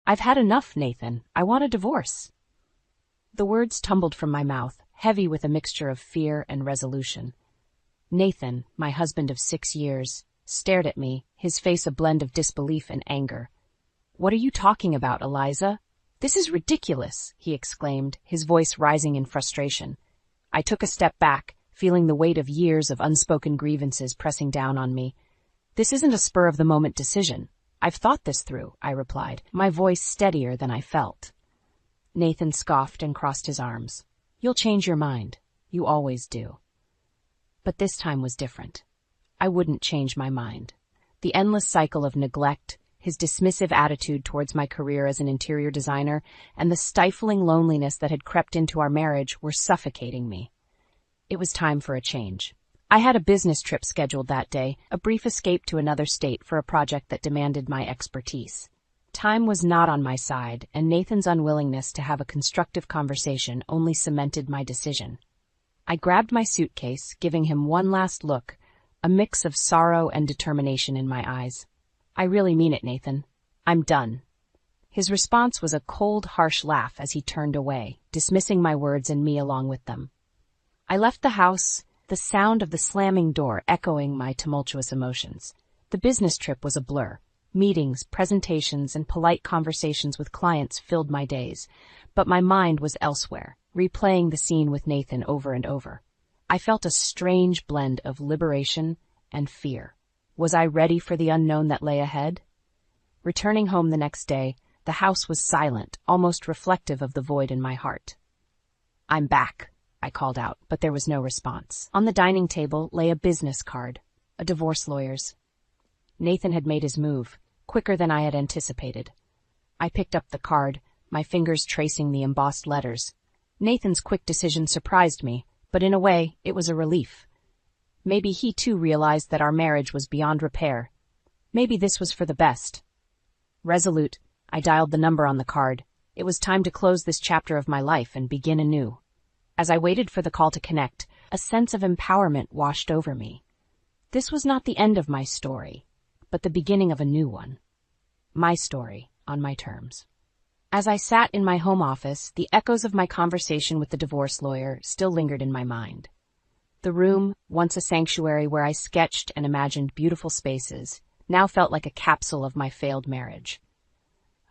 I've had enough, Nathan. I want a divorce. The words tumbled from my mouth, heavy with a mixture of fear and resolution. Nathan, my husband of 6 years, stared at me, his face a blend of disbelief and anger. "What are you talking about, Eliza? This is ridiculous," he exclaimed, his voice rising in frustration. I took a step back, feeling the weight of years of unspoken grievances pressing down on me. "This isn't a spur-of-the-moment decision. I've thought this through," I replied, my voice steadier than I felt. Nathan scoffed and crossed his arms. "You'll change your mind. You always do." But this time was different. I wouldn't change my mind. The endless cycle of neglect, his dismissive attitude towards my career as an interior designer, and the stifling loneliness that had crept into our marriage were suffocating me. It was time for a change. I had a business trip scheduled that day, a brief escape to another state for a project that demanded my expertise. Time was not on my side, and Nathan's unwillingness to have a constructive conversation only cemented my decision. I grabbed my suitcase, giving him one last look, a mix of sorrow and determination in my eyes. "I really mean it, Nathan. I'm done." His response was a cold, harsh laugh as he turned away, dismissing my words and me along with them. I left the house, the sound of the slamming door echoing my tumultuous emotions. The business trip was a blur. Meetings, presentations, and polite conversations with clients filled my days, but my mind was elsewhere, replaying the scene with Nathan over and over. I felt a strange blend of liberation and fear. Was I ready for the unknown that lay ahead? Returning home the next day, the house was silent, almost reflective of the void in my heart. "I'm back," I called out, but there was no response. On the dining table lay a business card, a divorce lawyer's. Nathan had made his move, quicker than I had anticipated. I picked up the card, my fingers tracing the embossed letters. Nathan's quick decision surprised me, but in a way, it was a relief. Maybe he too realized that our marriage was beyond repair. Maybe this was for the best. Resolute, I dialed the number on the card. It was time to close this chapter of my life and begin anew. As I waited for the call to connect, a sense of empowerment washed over me. This was not the end of my story, but the beginning of a new one. My story, on my terms. As I sat in my home office, the echoes of my conversation with the divorce lawyer still lingered in my mind. The room, once a sanctuary where I sketched and imagined beautiful spaces, now felt like a capsule of my failed marriage.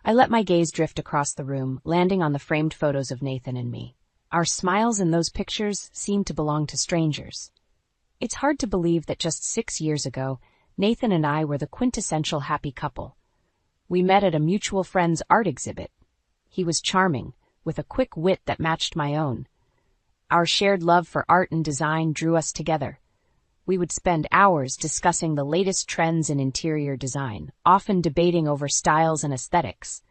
I let my gaze drift across the room, landing on the framed photos of Nathan and me. Our smiles in those pictures seemed to belong to strangers. It's hard to believe that just 6 years ago, Nathan and I were the quintessential happy couple. We met at a mutual friend's art exhibit. He was charming, with a quick wit that matched my own. Our shared love for art and design drew us together. We would spend hours discussing the latest trends in interior design, often debating over styles and aesthetics.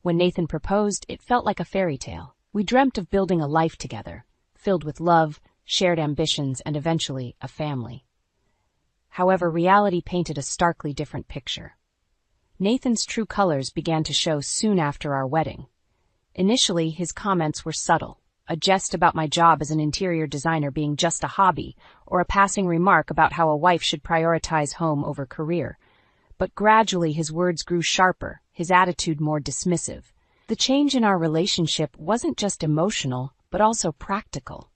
When Nathan proposed, it felt like a fairy tale. We dreamt of building a life together, filled with love, shared ambitions, and eventually a family. However, reality painted a starkly different picture. Nathan's true colors began to show soon after our wedding. Initially, his comments were subtle, a jest about my job as an interior designer being just a hobby, or a passing remark about how a wife should prioritize home over career. But gradually his words grew sharper, his attitude more dismissive. The change in our relationship wasn't just emotional, but also practical.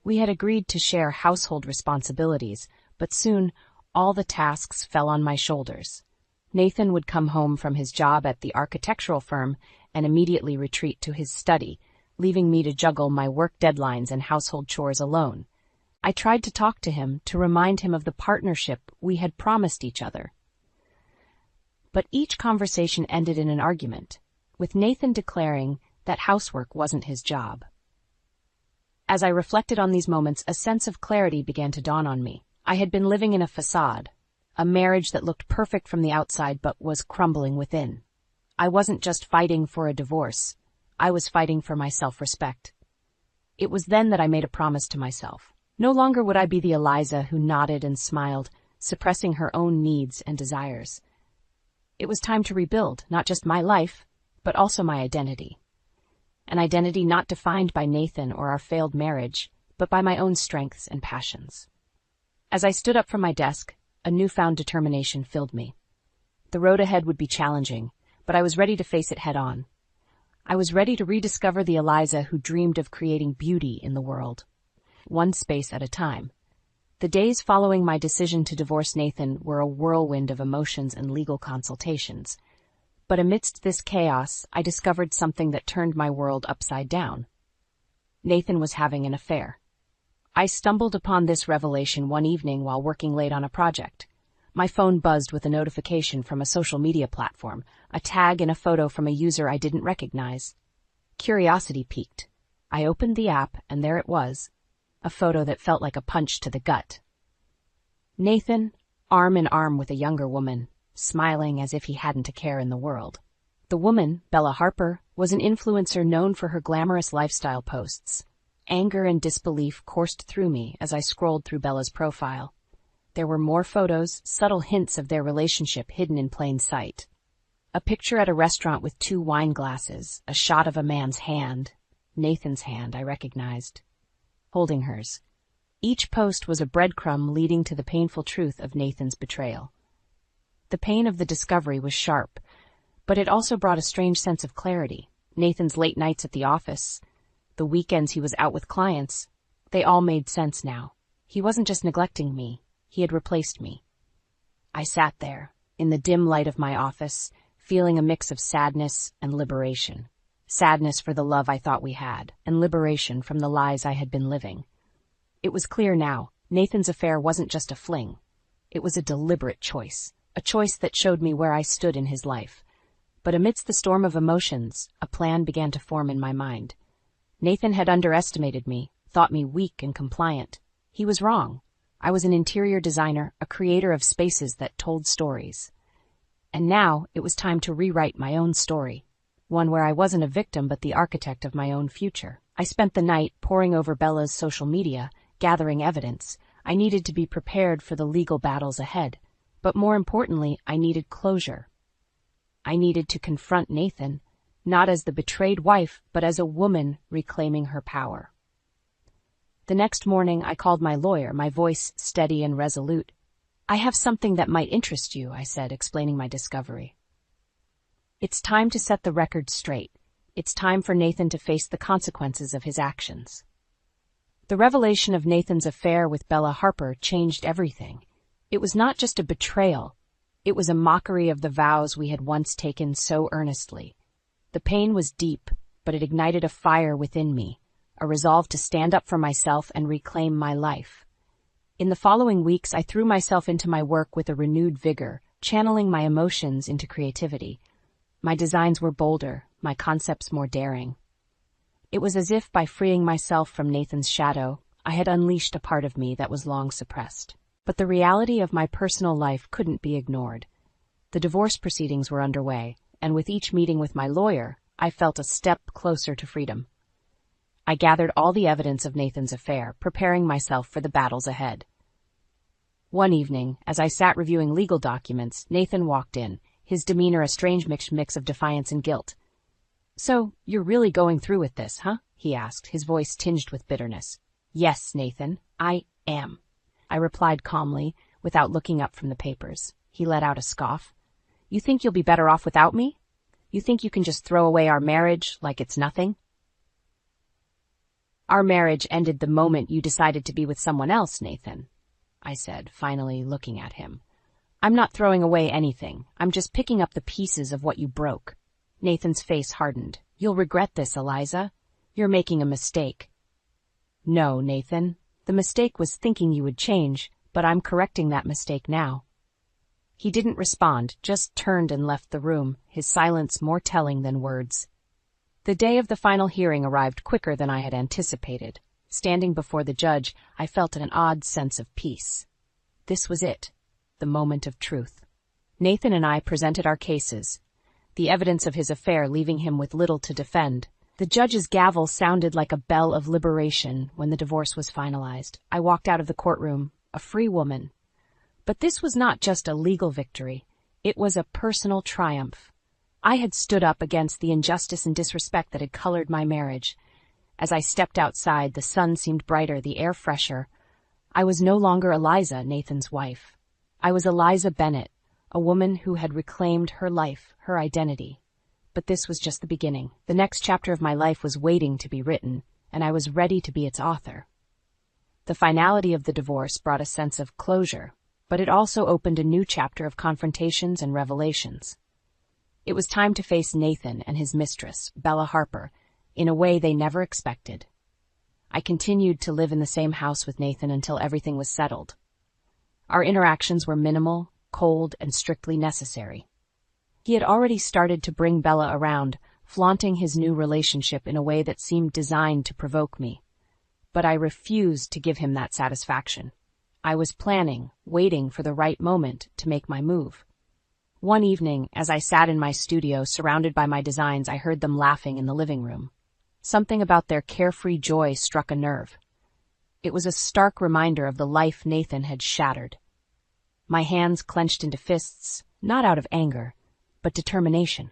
We had agreed to share household responsibilities, but soon all the tasks fell on my shoulders. Nathan would come home from his job at the architectural firm and immediately retreat to his study, leaving me to juggle my work deadlines and household chores alone. I tried to talk to him, to remind him of the partnership we had promised each other. But each conversation ended in an argument, with Nathan declaring that housework wasn't his job. As I reflected on these moments, a sense of clarity began to dawn on me. I had been living in a facade, a marriage that looked perfect from the outside but was crumbling within. I wasn't just fighting for a divorce. I was fighting for my self-respect. It was then that I made a promise to myself. No longer would I be the Eliza who nodded and smiled, suppressing her own needs and desires. It was time to rebuild not just my life, but also my identity. An identity not defined by Nathan or our failed marriage, but by my own strengths and passions. As I stood up from my desk, a newfound determination filled me. The road ahead would be challenging, but but I was ready to face it head on. I was ready to rediscover the Eliza who dreamed of creating beauty in the world, one space at a time. The days following my decision to divorce Nathan were a whirlwind of emotions and legal consultations. But amidst this chaos, I discovered something that turned my world upside down. Nathan was having an affair. I stumbled upon this revelation one evening while working late on a project. My phone buzzed with a notification from a social media platform, a tag and a photo from a user I didn't recognize. Curiosity piqued. I opened the app, and there it was, a photo that felt like a punch to the gut. Nathan, arm in arm with a younger woman, smiling as if he hadn't a care in the world. The woman, Bella Harper, was an influencer known for her glamorous lifestyle posts. Anger and disbelief coursed through me as I scrolled through Bella's profile. There were more photos, subtle hints of their relationship hidden in plain sight. A picture at a restaurant with 2 wine glasses, a shot of a man's hand, Nathan's hand I recognized, holding hers. Each post was a breadcrumb leading to the painful truth of Nathan's betrayal. The pain of the discovery was sharp, but it also brought a strange sense of clarity. Nathan's late nights at the office, the weekends he was out with clients, they all made sense now. He wasn't just neglecting me, he had replaced me. I sat there, in the dim light of my office, feeling a mix of sadness and liberation. Sadness for the love I thought we had, and liberation from the lies I had been living. It was clear now, Nathan's affair wasn't just a fling. It was a deliberate choice, a choice that showed me where I stood in his life. But amidst the storm of emotions, a plan began to form in my mind. Nathan had underestimated me, thought me weak and compliant. He was wrong. I was an interior designer, a creator of spaces that told stories. And now it was time to rewrite my own story, one where I wasn't a victim but the architect of my own future. I spent the night poring over Bella's social media, gathering evidence. I needed to be prepared for the legal battles ahead. But more importantly, I needed closure. I needed to confront Nathan, not as the betrayed wife, but as a woman reclaiming her power. The next morning, I called my lawyer, my voice steady and resolute. "I have something that might interest you," I said, explaining my discovery. "It's time to set the record straight. It's time for Nathan to face the consequences of his actions." The revelation of Nathan's affair with Bella Harper changed everything. It was not just a betrayal. It was a mockery of the vows we had once taken so earnestly. The pain was deep, but it ignited a fire within me, a resolve to stand up for myself and reclaim my life. In the following weeks, I threw myself into my work with a renewed vigor, channeling my emotions into creativity. My designs were bolder, my concepts more daring. It was as if by freeing myself from Nathan's shadow, I had unleashed a part of me that was long suppressed. But the reality of my personal life couldn't be ignored. The divorce proceedings were underway, and with each meeting with my lawyer, I felt a step closer to freedom. I gathered all the evidence of Nathan's affair, preparing myself for the battles ahead. One evening, as I sat reviewing legal documents, Nathan walked in, his demeanor a strange mix of defiance and guilt. "So, you're really going through with this, huh?" he asked, his voice tinged with bitterness. "Yes, Nathan, I am," I replied calmly, without looking up from the papers. He let out a scoff. "You think you'll be better off without me? You think you can just throw away our marriage like it's nothing?" "Our marriage ended the moment you decided to be with someone else, Nathan," I said, finally looking at him. "I'm not throwing away anything. I'm just picking up the pieces of what you broke." Nathan's face hardened. "You'll regret this, Eliza. You're making a mistake." "No, Nathan. The mistake was thinking you would change, but I'm correcting that mistake now." He didn't respond, just turned and left the room, his silence more telling than words. The day of the final hearing arrived quicker than I had anticipated. Standing before the judge, I felt an odd sense of peace. This was it, the moment of truth. Nathan and I presented our cases, the evidence of his affair leaving him with little to defend. The judge's gavel sounded like a bell of liberation when the divorce was finalized. I walked out of the courtroom, a free woman. But this was not just a legal victory. It was a personal triumph. I had stood up against the injustice and disrespect that had colored my marriage. As I stepped outside, the sun seemed brighter, the air fresher. I was no longer Eliza, Nathan's wife. I was Eliza Bennett, a woman who had reclaimed her life, her identity. But this was just the beginning. The next chapter of my life was waiting to be written, and I was ready to be its author. The finality of the divorce brought a sense of closure, but it also opened a new chapter of confrontations and revelations. It was time to face Nathan and his mistress, Bella Harper, in a way they never expected. I continued to live in the same house with Nathan until everything was settled. Our interactions were minimal, cold, and strictly necessary. He had already started to bring Bella around, flaunting his new relationship in a way that seemed designed to provoke me. But I refused to give him that satisfaction. I was planning, waiting for the right moment to make my move. One evening, as I sat in my studio surrounded by my designs, I heard them laughing in the living room. Something about their carefree joy struck a nerve. It was a stark reminder of the life Nathan had shattered. My hands clenched into fists, not out of anger, but determination.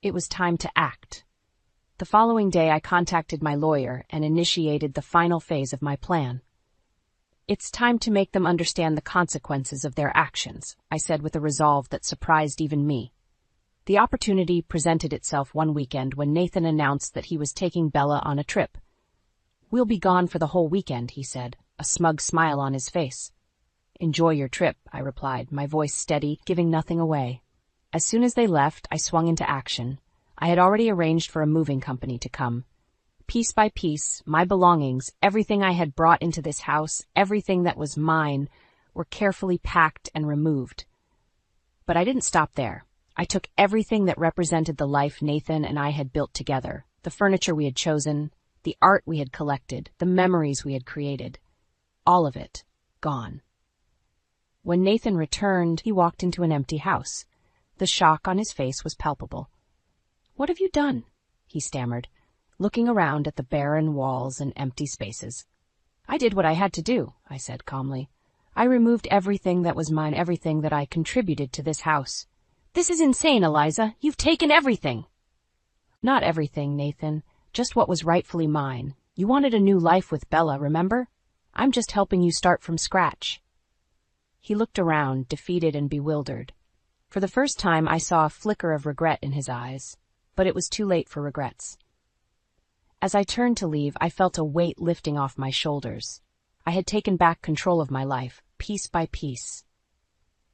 It was time to act. The following day, I contacted my lawyer and initiated the final phase of my plan. "It's time to make them understand the consequences of their actions," I said with a resolve that surprised even me. The opportunity presented itself one weekend when Nathan announced that he was taking Bella on a trip. "We'll be gone for the whole weekend," he said, a smug smile on his face. "Enjoy your trip," I replied, my voice steady, giving nothing away. As soon as they left, I swung into action. I had already arranged for a moving company to come. Piece by piece, my belongings, everything I had brought into this house, everything that was mine, were carefully packed and removed. But I didn't stop there. I took everything that represented the life Nathan and I had built together, the furniture we had chosen, the art we had collected, the memories we had created. All of it, gone. When Nathan returned, he walked into an empty house. The shock on his face was palpable. "What have you done?" he stammered, looking around at the barren walls and empty spaces. "I did what I had to do," I said calmly. "I removed everything that was mine, everything that I contributed to this house." "This is insane, Eliza. You've taken everything." "Not everything, Nathan. Just what was rightfully mine. You wanted a new life with Bella, remember? I'm just helping you start from scratch." He looked around, defeated and bewildered. For the first time, I saw a flicker of regret in his eyes, but it was too late for regrets. As I turned to leave, I felt a weight lifting off my shoulders. I had taken back control of my life, piece by piece.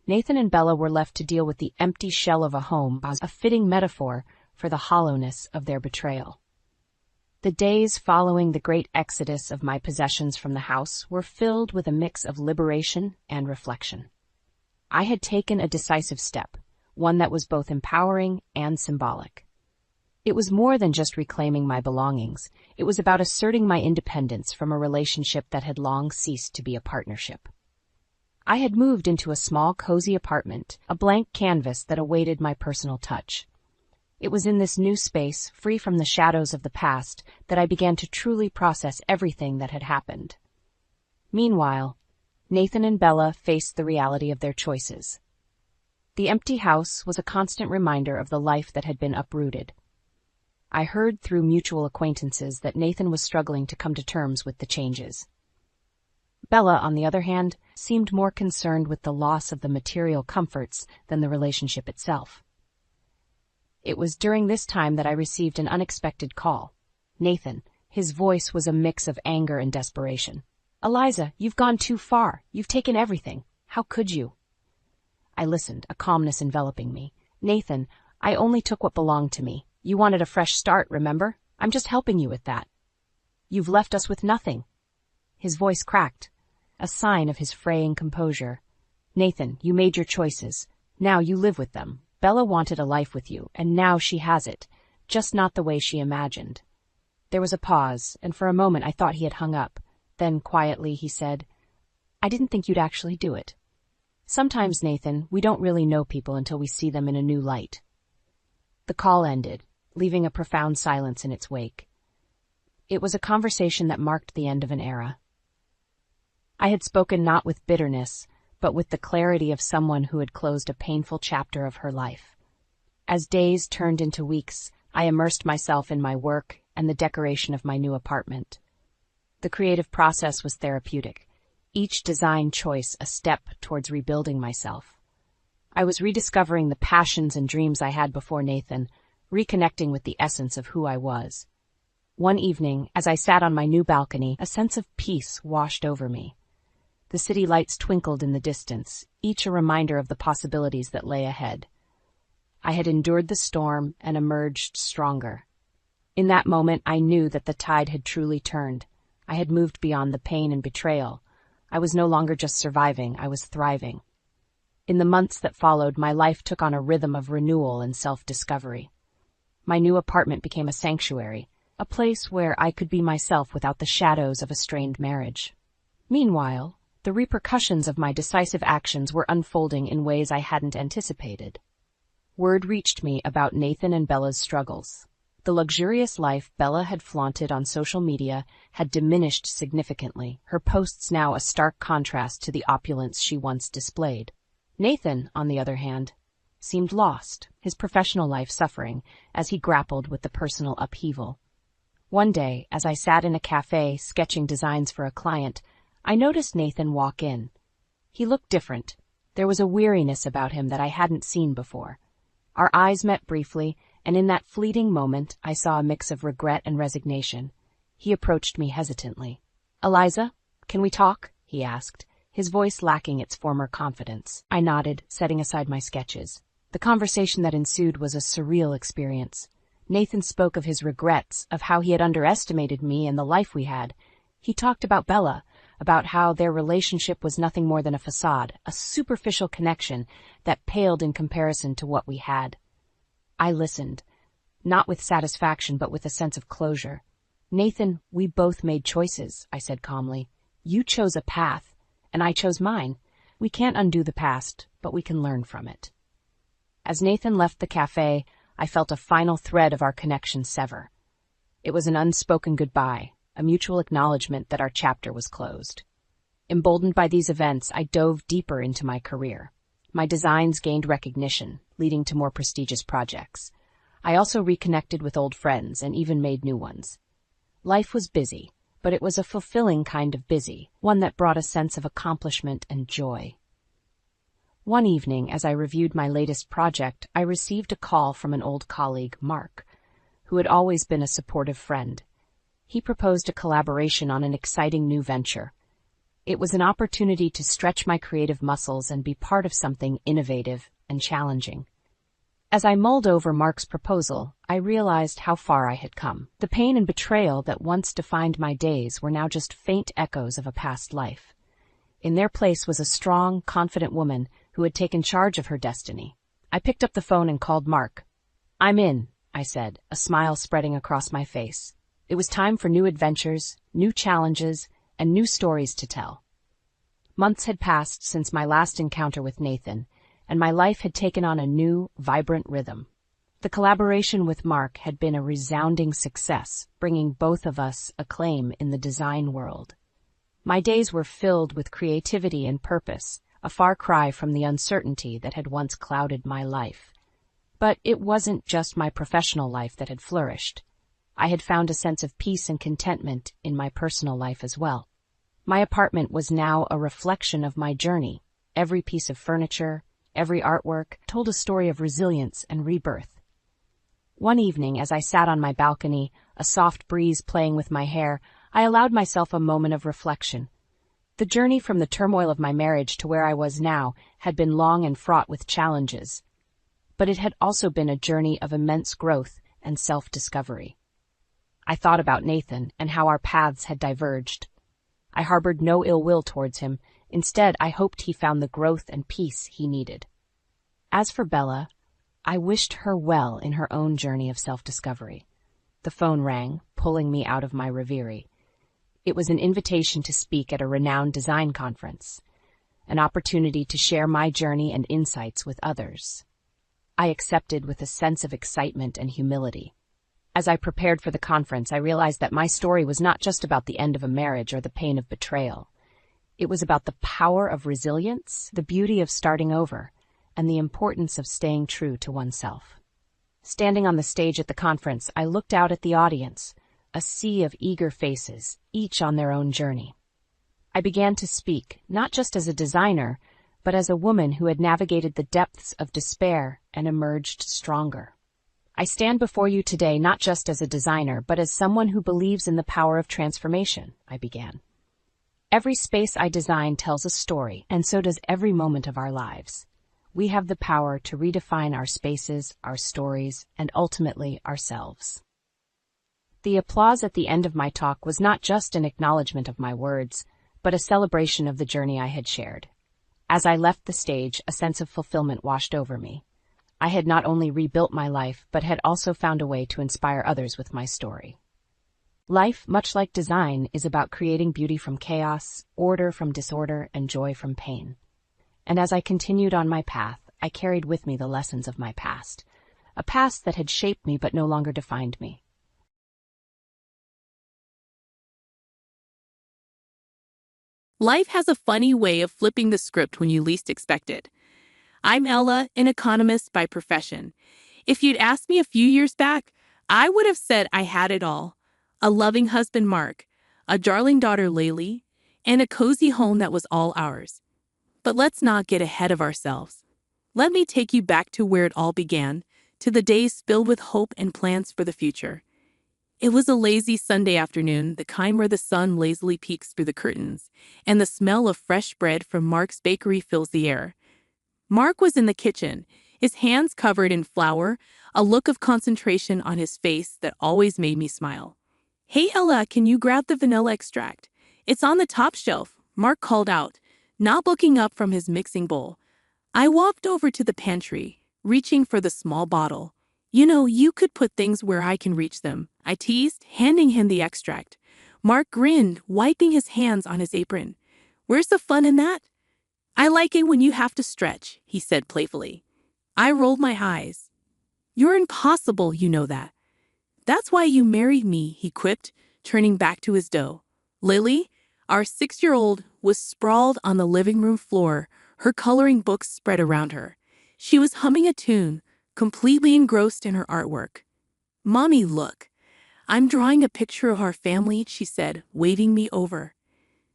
Nathan and Bella were left to deal with the empty shell of a home, a fitting metaphor for the hollowness of their betrayal. The days following the great exodus of my possessions from the house were filled with a mix of liberation and reflection. I had taken a decisive step, one that was both empowering and symbolic. It was more than just reclaiming my belongings. It was about asserting my independence from a relationship that had long ceased to be a partnership. I had moved into a small, cozy apartment, a blank canvas that awaited my personal touch. It was in this new space, free from the shadows of the past, that I began to truly process everything that had happened. Meanwhile, Nathan and Bella faced the reality of their choices. The empty house was a constant reminder of the life that had been uprooted. I heard through mutual acquaintances that Nathan was struggling to come to terms with the changes. Bella, on the other hand, seemed more concerned with the loss of the material comforts than the relationship itself. It was during this time that I received an unexpected call. Nathan, his voice was a mix of anger and desperation. "Eliza, you've gone too far. You've taken everything. How could you?" I listened, a calmness enveloping me. "Nathan, I only took what belonged to me. You wanted a fresh start, remember? I'm just helping you with that. You've left us with nothing." His voice cracked, a sign of his fraying composure. "Nathan, you made your choices. Now you live with them. Bella wanted a life with you, and now she has it, just not the way she imagined." There was a pause, and for a moment I thought he had hung up. Then, quietly, he said, "I didn't think you'd actually do it. Sometimes, Nathan, we don't really know people until we see them in a new light." The call ended, leaving a profound silence in its wake. It was a conversation that marked the end of an era. I had spoken not with bitterness, but with the clarity of someone who had closed a painful chapter of her life. As days turned into weeks, I immersed myself in my work and the decoration of my new apartment. The creative process was therapeutic, each design choice a step towards rebuilding myself. I was rediscovering the passions and dreams I had before Nathan, reconnecting with the essence of who I was. One evening, as I sat on my new balcony, a sense of peace washed over me. The city lights twinkled in the distance, each a reminder of the possibilities that lay ahead. I had endured the storm and emerged stronger. In that moment, I knew that the tide had truly turned. I had moved beyond the pain and betrayal. I was no longer just surviving, I was thriving. In the months that followed, my life took on a rhythm of renewal and self-discovery. My new apartment became a sanctuary, a place where I could be myself without the shadows of a strained marriage. Meanwhile, the repercussions of my decisive actions were unfolding in ways I hadn't anticipated. Word reached me about Nathan and Bella's struggles. The luxurious life Bella had flaunted on social media had diminished significantly, her posts now a stark contrast to the opulence she once displayed. Nathan, on the other hand, seemed lost, his professional life suffering as he grappled with the personal upheaval. One day, as I sat in a cafe sketching designs for a client, I noticed Nathan walk in. He looked different. There was a weariness about him that I hadn't seen before. Our eyes met briefly, and in that fleeting moment, I saw a mix of regret and resignation. He approached me hesitantly. "Eliza, can we talk?" he asked, his voice lacking its former confidence. I nodded, setting aside my sketches. The conversation that ensued was a surreal experience. Nathan spoke of his regrets, of how he had underestimated me and the life we had. He talked about Bella, about how their relationship was nothing more than a facade, a superficial connection that paled in comparison to what we had. I listened, not with satisfaction but with a sense of closure. "Nathan, we both made choices," I said calmly. "You chose a path, and I chose mine. We can't undo the past, but we can learn from it." As Nathan left the cafe, I felt a final thread of our connection sever. It was an unspoken goodbye, a mutual acknowledgement that our chapter was closed. Emboldened by these events, I dove deeper into my career. My designs gained recognition, leading to more prestigious projects. I also reconnected with old friends and even made new ones. Life was busy, but it was a fulfilling kind of busy, one that brought a sense of accomplishment and joy. One evening, as I reviewed my latest project, I received a call from an old colleague, Mark, who had always been a supportive friend. He proposed a collaboration on an exciting new venture. It was an opportunity to stretch my creative muscles and be part of something innovative and challenging. As I mulled over Mark's proposal, I realized how far I had come. The pain and betrayal that once defined my days were now just faint echoes of a past life. In their place was a strong, confident woman who had taken charge of her destiny. I picked up the phone and called Mark. "I'm in," I said, a smile spreading across my face. It was time for new adventures, new challenges, and new stories to tell. Months had passed since my last encounter with Nathan, and my life had taken on a new, vibrant rhythm. The collaboration with Mark had been a resounding success, bringing both of us acclaim in the design world. My days were filled with creativity and purpose, a far cry from the uncertainty that had once clouded my life. But it wasn't just my professional life that had flourished. I had found a sense of peace and contentment in my personal life as well. My apartment was now a reflection of my journey. Every piece of furniture, every artwork told a story of resilience and rebirth. One evening, as I sat on my balcony, a soft breeze playing with my hair, I allowed myself a moment of reflection. The journey from the turmoil of my marriage to where I was now had been long and fraught with challenges, but it had also been a journey of immense growth and self-discovery. I thought about Nathan and how our paths had diverged. I harbored no ill will towards him. Instead, I hoped he found the growth and peace he needed. As for Bella, I wished her well in her own journey of self-discovery. The phone rang, pulling me out of my reverie. It was an invitation to speak at a renowned design conference, an opportunity to share my journey and insights with others. I accepted with a sense of excitement and humility. As I prepared for the conference, I realized that my story was not just about the end of a marriage or the pain of betrayal. It was about the power of resilience, the beauty of starting over, and the importance of staying true to oneself. Standing on the stage at the conference, I looked out at the audience, a sea of eager faces, each on their own journey. I began to speak, not just as a designer, but as a woman who had navigated the depths of despair and emerged stronger. I stand before you today not just as a designer, but as someone who believes in the power of transformation, I began. Every space I design tells a story, and so does every moment of our lives. We have the power to redefine our spaces, our stories, and ultimately ourselves. The applause at the end of my talk was not just an acknowledgement of my words, but a celebration of the journey I had shared. As I left the stage, a sense of fulfillment washed over me. I had not only rebuilt my life, but had also found a way to inspire others with my story. Life, much like design, is about creating beauty from chaos, order from disorder, and joy from pain. And as I continued on my path, I carried with me the lessons of my past, a past that had shaped me but no longer defined me. Life has a funny way of flipping the script when you least expect it. I'm Ella, an economist by profession. If you'd asked me a few years back, I would have said I had it all. A loving husband, Mark, a darling daughter, Laylee, and a cozy home that was all ours. But let's not get ahead of ourselves. Let me take you back to where it all began, to the days filled with hope and plans for the future. It was a lazy Sunday afternoon, the kind where the sun lazily peeks through the curtains, and the smell of fresh bread from Mark's bakery fills the air. Mark was in the kitchen, his hands covered in flour, a look of concentration on his face that always made me smile. "Hey Ella, can you grab the vanilla extract? It's on the top shelf," Mark called out, not looking up from his mixing bowl. I walked over to the pantry, reaching for the small bottle. You could put things where I can reach them," I teased, handing him the extract. Mark grinned, wiping his hands on his apron. "Where's the fun in that?" "I like it when you have to stretch," he said playfully. I rolled my eyes. "You're impossible, you know that." "That's why you married me," he quipped, turning back to his dough. Lily, our 6-year-old, was sprawled on the living room floor, her coloring books spread around her. She was humming a tune, completely engrossed in her artwork. "Mommy, look. I'm drawing a picture of our family," she said, waving me over.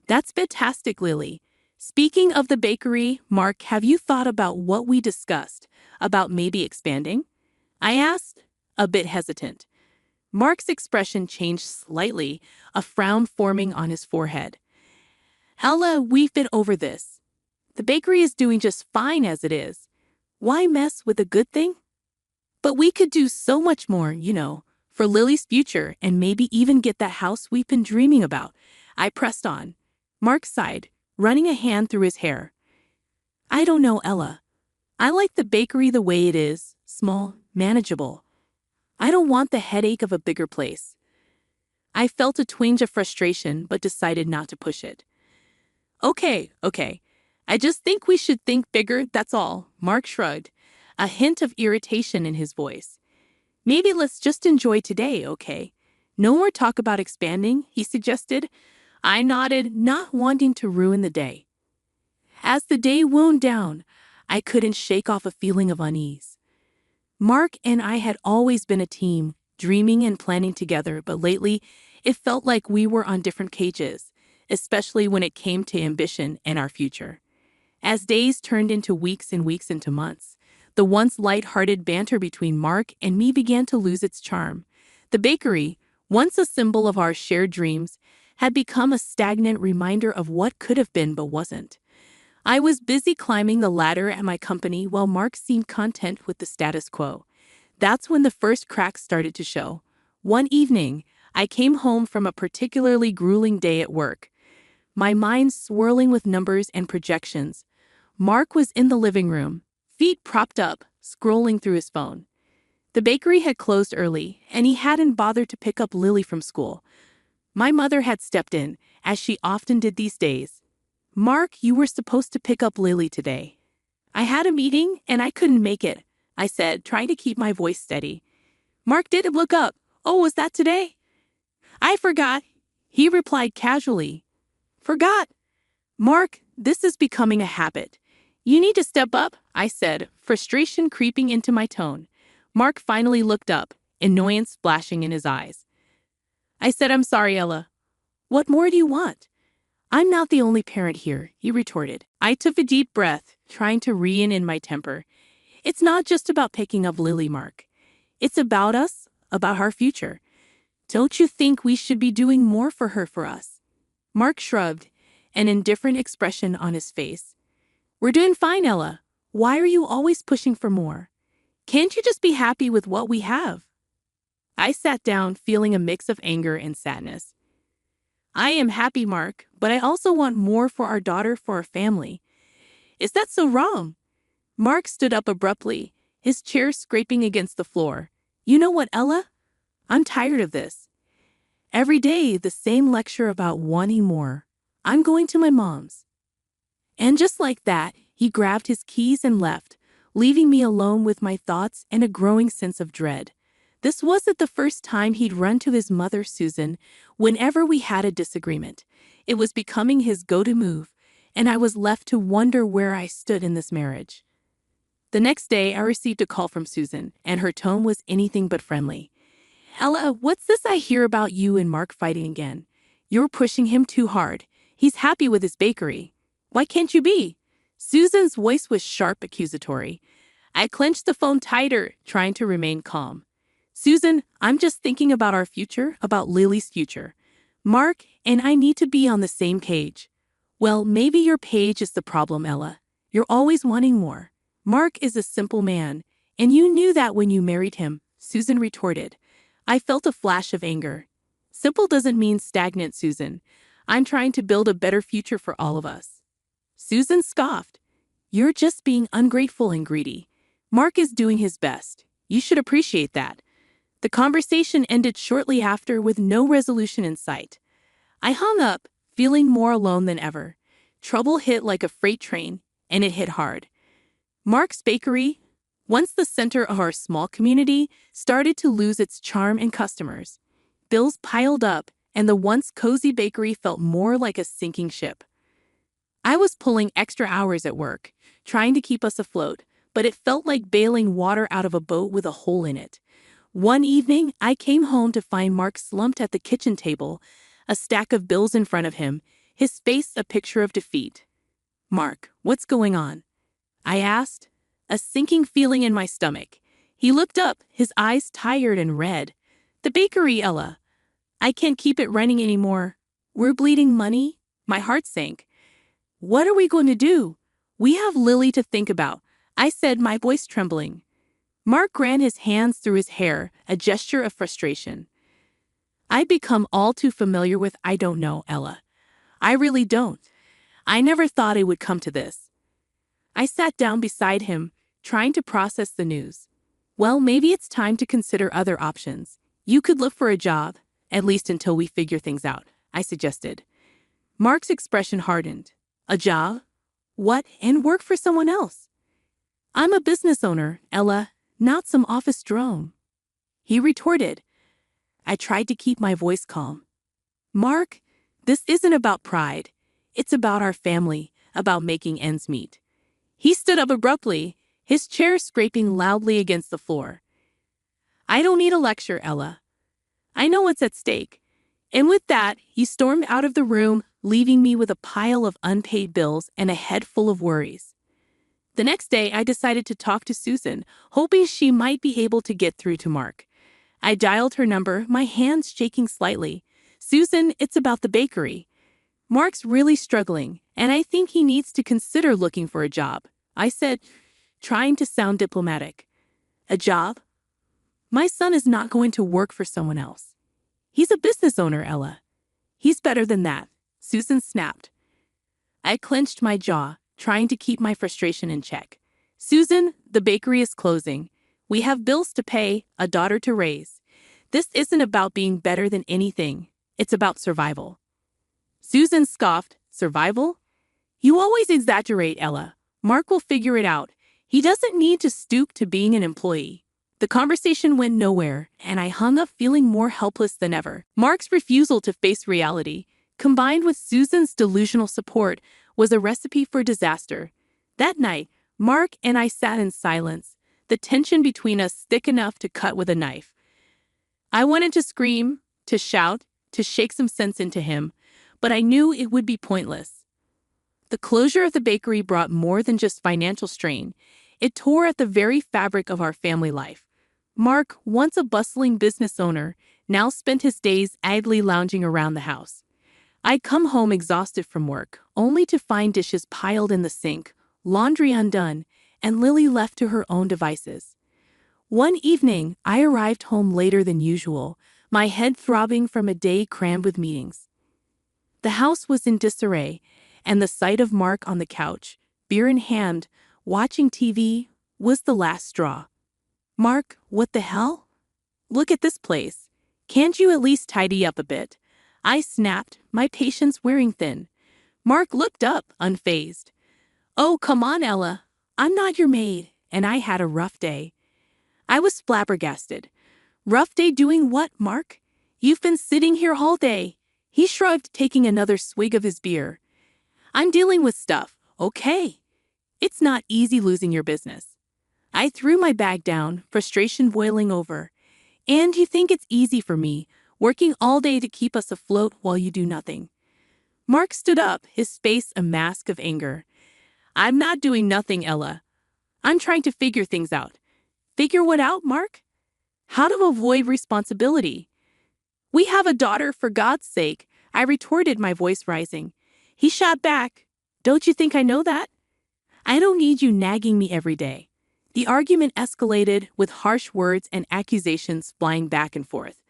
"That's fantastic, Lily. Speaking of the bakery, Mark, have you thought about what we discussed, about maybe expanding?" I asked, a bit hesitant. Mark's expression changed slightly, a frown forming on his forehead. "Ella, we've been over this. The bakery is doing just fine as it is. Why mess with a good thing? But we could do so much more, for Lily's future and maybe even get that house we've been dreaming about." I pressed on. Mark sighed, running a hand through his hair. "I don't know, Ella. I like the bakery the way it is, small, manageable. I don't want the headache of a bigger place." I felt a twinge of frustration but decided not to push it. Okay. I just think we should think bigger, that's all," Mark shrugged, a hint of irritation in his voice. "Maybe let's just enjoy today, okay? No more talk about expanding," he suggested. I nodded, not wanting to ruin the day. As the day wound down, I couldn't shake off a feeling of unease. Mark and I had always been a team, dreaming and planning together, but lately it felt like we were on different cages, especially when it came to ambition and our future. As days turned into weeks and weeks into months, the once light-hearted banter between Mark and me began to lose its charm. The bakery, once a symbol of our shared dreams, had become a stagnant reminder of what could have been but wasn't. I was busy climbing the ladder at my company while Mark seemed content with the status quo. That's when the first cracks started to show. One evening, I came home from a particularly grueling day at work, my mind swirling with numbers and projections. Mark was in the living room, feet propped up, scrolling through his phone. The bakery had closed early, and he hadn't bothered to pick up Lily from school. My mother had stepped in, as she often did these days. "Mark, you were supposed to pick up Lily today." "I had a meeting, and I couldn't make it," I said, trying to keep my voice steady. Mark didn't look up. "Oh, was that today?" "I forgot," he replied casually. "Forgot? Mark, this is becoming a habit. You need to step up," I said, frustration creeping into my tone. Mark finally looked up, annoyance splashing in his eyes. I said, "I'm sorry, Ella." "What more do you want?" "I'm not the only parent here," he retorted. I took a deep breath, trying to rein in my temper. "It's not just about picking up Lily, Mark. It's about us, about our future. Don't you think we should be doing more for her for us? Mark shrugged, an indifferent expression on his face. We're doing fine, Ella. Why are you always pushing for more? Can't you just be happy with what we have? I sat down, feeling a mix of anger and sadness. I am happy, Mark, but I also want more for our daughter, for our family. Is that so wrong? Mark stood up abruptly, his chair scraping against the floor. You know what, Ella? I'm tired of this. Every day, the same lecture about wanting more. I'm going to my mom's. And just like that, he grabbed his keys and left, leaving me alone with my thoughts and a growing sense of dread. This wasn't the first time he'd run to his mother, Susan, whenever we had a disagreement. It was becoming his go-to move, and I was left to wonder where I stood in this marriage. The next day, I received a call from Susan, and her tone was anything but friendly. Ella, what's this I hear about you and Mark fighting again? You're pushing him too hard. He's happy with his bakery. Why can't you be? Susan's voice was sharp, accusatory. I clenched the phone tighter, trying to remain calm. Susan, I'm just thinking about our future, about Lily's future. Mark and I need to be on the same page. Well, maybe your page is the problem, Ella. You're always wanting more. Mark is a simple man, and you knew that when you married him, Susan retorted. I felt a flash of anger. Simple doesn't mean stagnant, Susan. I'm trying to build a better future for all of us. Susan scoffed. You're just being ungrateful and greedy. Mark is doing his best. You should appreciate that. The conversation ended shortly after with no resolution in sight. I hung up, feeling more alone than ever. Trouble hit like a freight train, and it hit hard. Mark's bakery, once the center of our small community, started to lose its charm and customers. Bills piled up, and the once cozy bakery felt more like a sinking ship. I was pulling extra hours at work, trying to keep us afloat, but it felt like bailing water out of a boat with a hole in it. One evening, I came home to find Mark slumped at the kitchen table, a stack of bills in front of him, his face a picture of defeat. Mark, what's going on? I asked, a sinking feeling in my stomach. He looked up, his eyes tired and red. The bakery, Ella. I can't keep it running anymore. We're bleeding money. My heart sank. What are we going to do? We have Lily to think about, I said, my voice trembling. Mark ran his hands through his hair, a gesture of frustration. I'd become all too familiar with I don't know, Ella. I really don't. I never thought it would come to this. I sat down beside him, trying to process the news. Well, maybe it's time to consider other options. You could look for a job, at least until we figure things out, I suggested. Mark's expression hardened. A job? What? And work for someone else? I'm a business owner, Ella, not some office drone. He retorted. I tried to keep my voice calm. Mark, this isn't about pride. It's about our family, about making ends meet. He stood up abruptly, his chair scraping loudly against the floor. I don't need a lecture, Ella. I know what's at stake. And with that, he stormed out of the room, leaving me with a pile of unpaid bills and a head full of worries. The next day, I decided to talk to Susan, hoping she might be able to get through to Mark. I dialed her number, my hands shaking slightly. Susan, it's about the bakery. Mark's really struggling, and I think he needs to consider looking for a job, I said, trying to sound diplomatic. A job? My son is not going to work for someone else. He's a business owner, Ella. He's better than that, Susan snapped. I clenched my jaw, trying to keep my frustration in check. Susan, the bakery is closing. We have bills to pay, a daughter to raise. This isn't about being better than anything. It's about survival. Susan scoffed. Survival? You always exaggerate, Ella. Mark will figure it out. He doesn't need to stoop to being an employee. The conversation went nowhere, and I hung up feeling more helpless than ever. Mark's refusal to face reality, combined with Susan's delusional support, was a recipe for disaster. That night, Mark and I sat in silence, the tension between us thick enough to cut with a knife. I wanted to scream, to shout, to shake some sense into him, but I knew it would be pointless. The closure of the bakery brought more than just financial strain. It tore at the very fabric of our family life. Mark, once a bustling business owner, now spent his days idly lounging around the house. I'd come home exhausted from work, only to find dishes piled in the sink, laundry undone, and Lily left to her own devices. One evening, I arrived home later than usual, my head throbbing from a day crammed with meetings. The house was in disarray, and the sight of Mark on the couch, beer in hand, watching TV, was the last straw. Mark, what the hell? Look at this place. Can't you at least tidy up a bit? I snapped, my patience wearing thin. Mark looked up, unfazed. Oh, come on, Ella. I'm not your maid, and I had a rough day. I was flabbergasted. Rough day doing what, Mark? You've been sitting here all day. He shrugged, taking another swig of his beer. I'm dealing with stuff, okay? It's not easy losing your business. I threw my bag down, frustration boiling over. And you think it's easy for me, working all day to keep us afloat while you do nothing. Mark stood up, his face a mask of anger. I'm not doing nothing, Ella. I'm trying to figure things out. Figure what out, Mark? How to avoid responsibility. We have a daughter, for God's sake, I retorted, my voice rising. He shot back. Don't you think I know that? I don't need you nagging me every day. The argument escalated, with harsh words and accusations flying back and forth.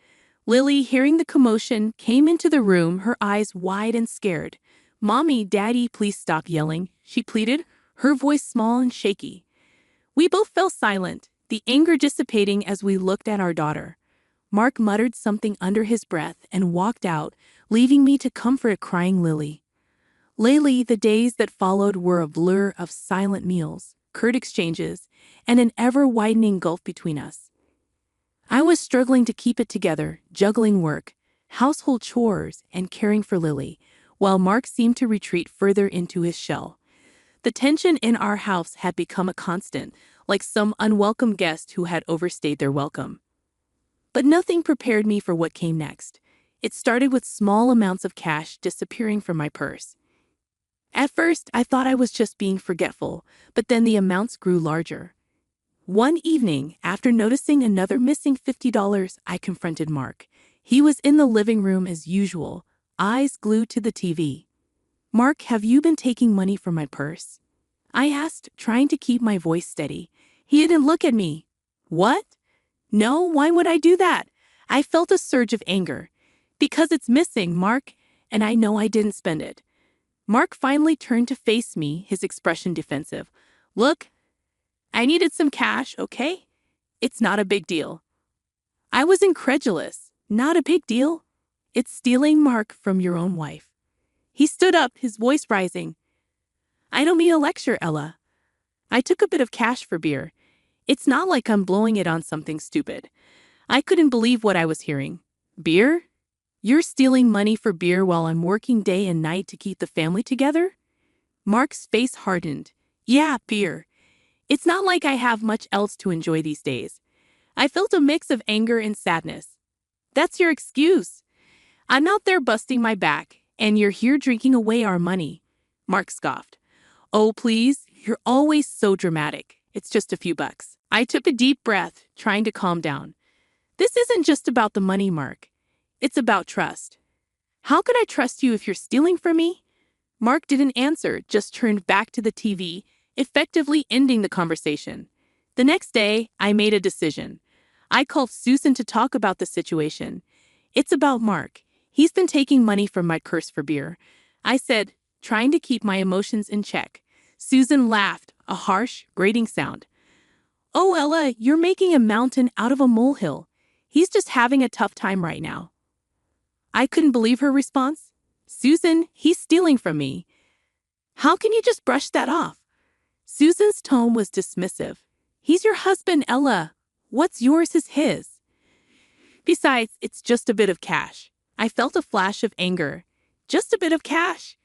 Lily, hearing the commotion, came into the room, her eyes wide and scared. Mommy, Daddy, please stop yelling, she pleaded, her voice small and shaky. We both fell silent, the anger dissipating as we looked at our daughter. Mark muttered something under his breath and walked out, leaving me to comfort crying Lily. Lately, the days that followed were a blur of silent meals, curt exchanges, and an ever-widening gulf between us. I was struggling to keep it together, juggling work, household chores, and caring for Lily, while Mark seemed to retreat further into his shell. The tension in our house had become a constant, like some unwelcome guest who had overstayed their welcome. But nothing prepared me for what came next. It started with small amounts of cash disappearing from my purse. At first, I thought I was just being forgetful, but then the amounts grew larger. One evening, after noticing another missing $50, I confronted Mark. He was in the living room as usual, eyes glued to the TV. Mark, have you been taking money from my purse? I asked, trying to keep my voice steady. He didn't look at me. What? No, why would I do that? I felt a surge of anger. Because it's missing, Mark, and I know I didn't spend it. Mark finally turned to face me, his expression defensive. Look, I needed some cash, okay? It's not a big deal. I was incredulous. Not a big deal? It's stealing, Mark, from your own wife. He stood up, his voice rising. I don't mean a lecture, Ella. I took a bit of cash for beer. It's not like I'm blowing it on something stupid. I couldn't believe what I was hearing. Beer? You're stealing money for beer while I'm working day and night to keep the family together? Mark's face hardened. Yeah, beer. It's not like I have much else to enjoy these days. I felt a mix of anger and sadness. That's your excuse. I'm out there busting my back, and you're here drinking away our money. Mark scoffed. Oh, please, you're always so dramatic. It's just a few bucks. I took a deep breath, trying to calm down. This isn't just about the money, Mark. It's about trust. How can I trust you if you're stealing from me? Mark didn't answer, just turned back to the TV, effectively ending the conversation. The next day, I made a decision. I called Susan to talk about the situation. It's about Mark. He's been taking money from my purse for beer. I said, trying to keep my emotions in check. Susan laughed, a harsh, grating sound. Oh, Ella, you're making a mountain out of a molehill. He's just having a tough time right now. I couldn't believe her response. Susan, he's stealing from me. How can you just brush that off? Susan's tone was dismissive. He's your husband, Ella. What's yours is his. Besides, it's just a bit of cash. I felt a flash of anger. Just a bit of cash.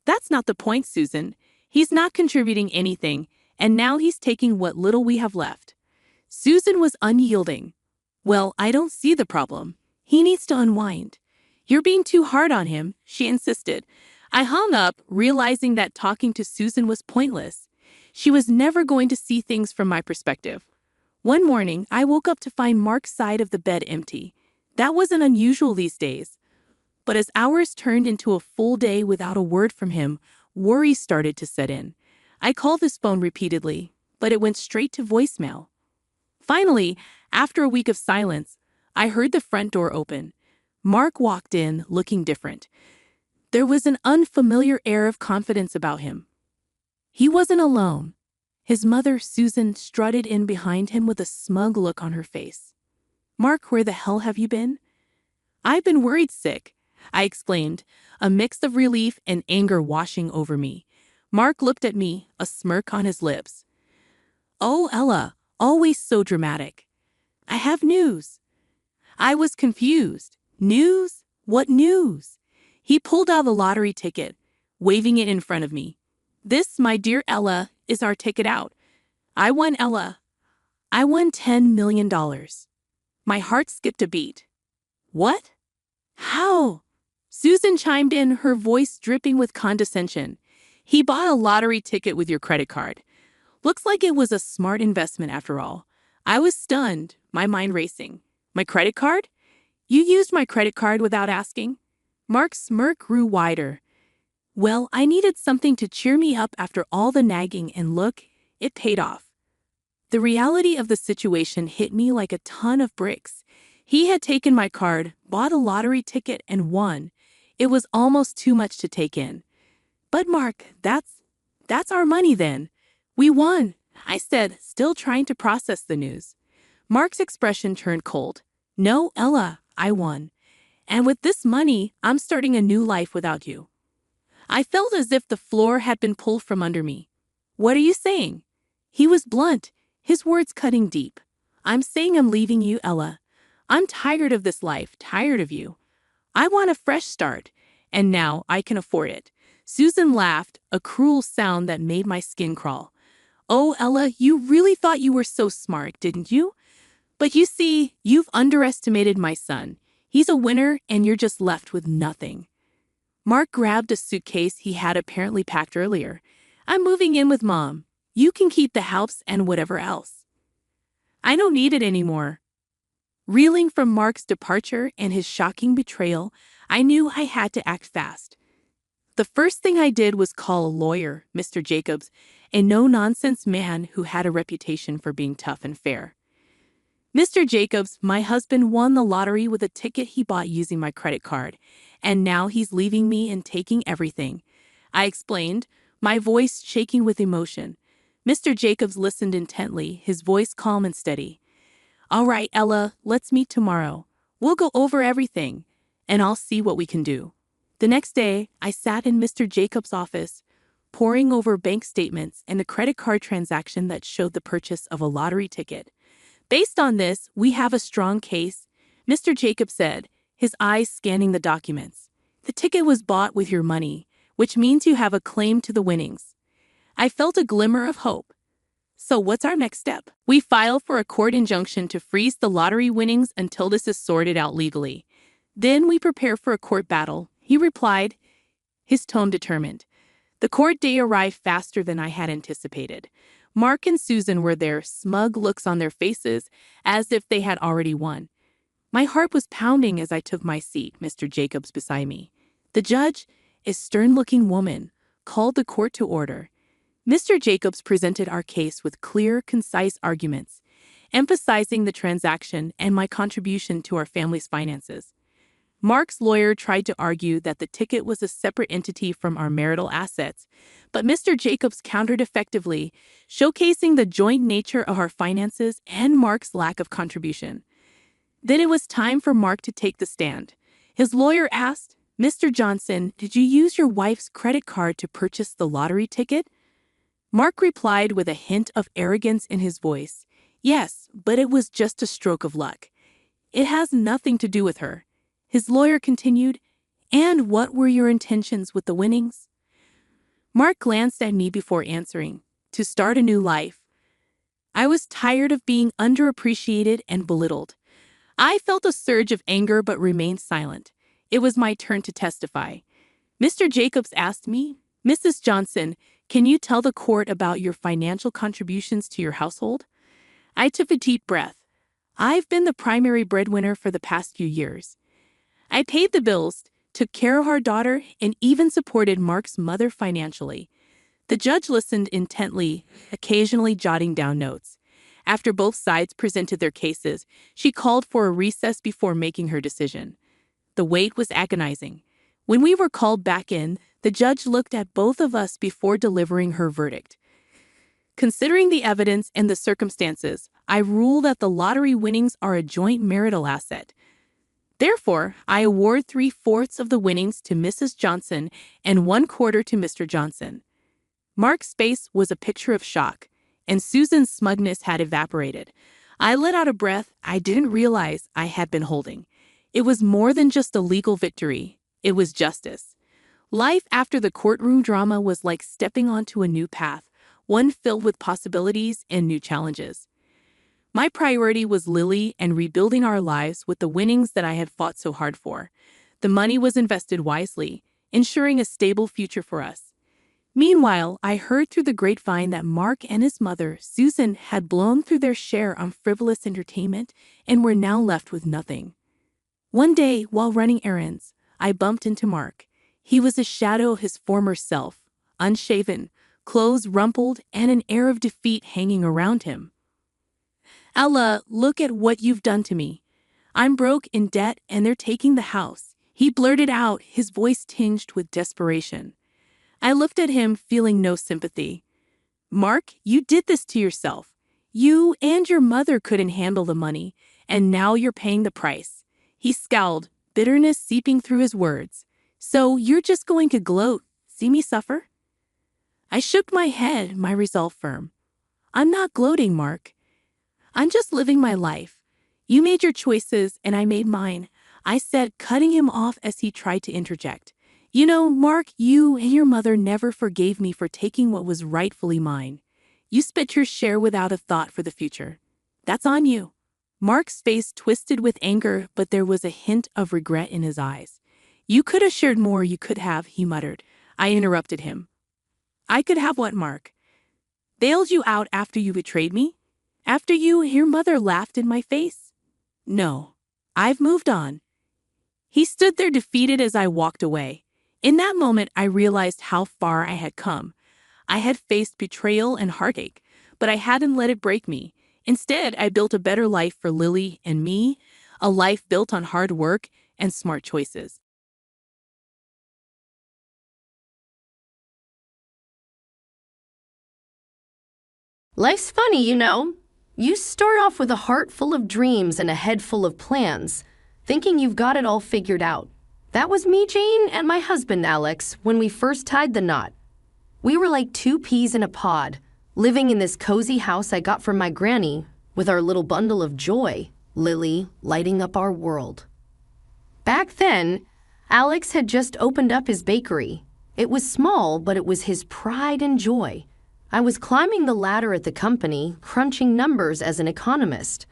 That's not the point, Susan. He's not contributing anything, and now he's taking what little we have left. Susan was unyielding. Well, I don't see the problem. He needs to unwind. You're being too hard on him, she insisted. I hung up, realizing that talking to Susan was pointless. She was never going to see things from my perspective. One morning, I woke up to find Mark's side of the bed empty. That wasn't unusual these days. But as hours turned into a full day without a word from him, worry started to set in. I called his phone repeatedly, but it went straight to voicemail. Finally, after a week of silence, I heard the front door open. Mark walked in, looking different. There was an unfamiliar air of confidence about him. He wasn't alone. His mother, Susan, strutted in behind him with a smug look on her face. "Mark, where the hell have you been?" "I've been worried sick," I exclaimed, a mix of relief and anger washing over me. Mark looked at me, a smirk on his lips. "Oh, Ella, always so dramatic. I have news." I was confused. News? What news? He pulled out the lottery ticket, waving it in front of me. "This, my dear Ella, is our ticket out. I won, Ella. I won $10 million. My heart skipped a beat. "What? How?" Susan chimed in, her voice dripping with condescension. "He bought a lottery ticket with your credit card. Looks like it was a smart investment after all." I was stunned, my mind racing. "My credit card? You used my credit card without asking?" Mark's smirk grew wider. "Well, I needed something to cheer me up after all the nagging, and look, it paid off." The reality of the situation hit me like a ton of bricks. He had taken my card, bought a lottery ticket, and won. It was almost too much to take in. "But Mark, that's our money then. We won," I said, still trying to process the news. Mark's expression turned cold. "No, Ella, I won. And with this money, I'm starting a new life without you." I felt as if the floor had been pulled from under me. "What are you saying?" He was blunt, his words cutting deep. "I'm saying I'm leaving you, Ella. I'm tired of this life, tired of you. I want a fresh start, and now I can afford it." Susan laughed, a cruel sound that made my skin crawl. "Oh, Ella, you really thought you were so smart, didn't you? But you see, you've underestimated my son. He's a winner, and you're just left with nothing." Mark grabbed a suitcase he had apparently packed earlier. "I'm moving in with Mom. You can keep the house and whatever else. I don't need it anymore." Reeling from Mark's departure and his shocking betrayal, I knew I had to act fast. The first thing I did was call a lawyer, Mr. Jacobs, a no-nonsense man who had a reputation for being tough and fair. "Mr. Jacobs, my husband won the lottery with a ticket he bought using my credit card, and now he's leaving me and taking everything," I explained, my voice shaking with emotion. Mr. Jacobs listened intently, his voice calm and steady. "All right, Ella, let's meet tomorrow. We'll go over everything, and I'll see what we can do." The next day, I sat in Mr. Jacobs' office, poring over bank statements and a credit card transaction that showed the purchase of a lottery ticket. "Based on this, we have a strong case," Mr. Jacobs said, his eyes scanning the documents. "The ticket was bought with your money, which means you have a claim to the winnings." I felt a glimmer of hope. "So what's our next step?" "We file for a court injunction to freeze the lottery winnings until this is sorted out legally. Then we prepare for a court battle," he replied, his tone determined. The court day arrived faster than I had anticipated. Mark and Susan were there, smug looks on their faces, as if they had already won. My heart was pounding as I took my seat, Mr. Jacobs beside me. The judge, a stern-looking woman, called the court to order. Mr. Jacobs presented our case with clear, concise arguments, emphasizing the transaction and my contribution to our family's finances. Mark's lawyer tried to argue that the ticket was a separate entity from our marital assets, but Mr. Jacobs countered effectively, showcasing the joint nature of our finances and Mark's lack of contribution. Then it was time for Mark to take the stand. His lawyer asked, "Mr. Johnson, did you use your wife's credit card to purchase the lottery ticket?" Mark replied with a hint of arrogance in his voice, "Yes, but it was just a stroke of luck. It has nothing to do with her." His lawyer continued, "And what were your intentions with the winnings?" Mark glanced at me before answering, "To start a new life." I was tired of being underappreciated and belittled. I felt a surge of anger but remained silent. It was my turn to testify. Mr. Jacobs asked me, "Mrs. Johnson, can you tell the court about your financial contributions to your household?" I took a deep breath. I've been the primary breadwinner for the past few years. I paid the bills, took care of our daughter, and even supported Mark's mother financially. The judge listened intently, occasionally jotting down notes. After both sides presented their cases, she called for a recess before making her decision. The wait was agonizing. When we were called back in, the judge looked at both of us before delivering her verdict. Considering the evidence and the circumstances, I rule that the lottery winnings are a joint marital asset. Therefore, I award 3/4 of the winnings to Mrs. Johnson and 1/4 to Mr. Johnson. Mark's face was a picture of shock, and Susan's smugness had evaporated. I let out a breath I didn't realize I had been holding. It was more than just a legal victory. It was justice. Life after the courtroom drama was like stepping onto a new path, one filled with possibilities and new challenges. My priority was Lily and rebuilding our lives with the winnings that I had fought so hard for. The money was invested wisely, ensuring a stable future for us. Meanwhile, I heard through the grapevine that Mark and his mother, Susan, had blown through their share on frivolous entertainment and were now left with nothing. One day, while running errands, I bumped into Mark. He was a shadow of his former self, unshaven, clothes rumpled, and an air of defeat hanging around him. "Ella, look at what you've done to me. I'm broke, in debt, and they're taking the house," he blurted out, his voice tinged with desperation. I looked at him, feeling no sympathy. "Mark, you did this to yourself. You and your mother couldn't handle the money, and now you're paying the price." He scowled, bitterness seeping through his words. "So you're just going to gloat, see me suffer?" I shook my head, my resolve firm. "I'm not gloating, Mark. I'm just living my life. You made your choices, and I made mine," I said, cutting him off as he tried to interject. "You know, Mark, you and your mother never forgave me for taking what was rightfully mine. You spent your share without a thought for the future. That's on you." Mark's face twisted with anger, but there was a hint of regret in his eyes. "You could have shared more, you could have," he muttered. I interrupted him. "I could have what, Mark? Bailed you out after you betrayed me? After you and your mother laughed in my face? No, I've moved on." He stood there defeated as I walked away. In that moment, I realized how far I had come. I had faced betrayal and heartache, but I hadn't let it break me. Instead, I built a better life for Lily and me, a life built on hard work and smart choices. Life's funny, you know. You start off with a heart full of dreams and a head full of plans, thinking you've got it all figured out. That was me, Jane, and my husband, Alex, when we first tied the knot. We were like two peas in a pod, living in this cozy house I got from my granny, with our little bundle of joy, Lily, lighting up our world. Back then, Alex had just opened up his bakery. It was small, but it was his pride and joy. I was climbing the ladder at the company, crunching numbers as an economist.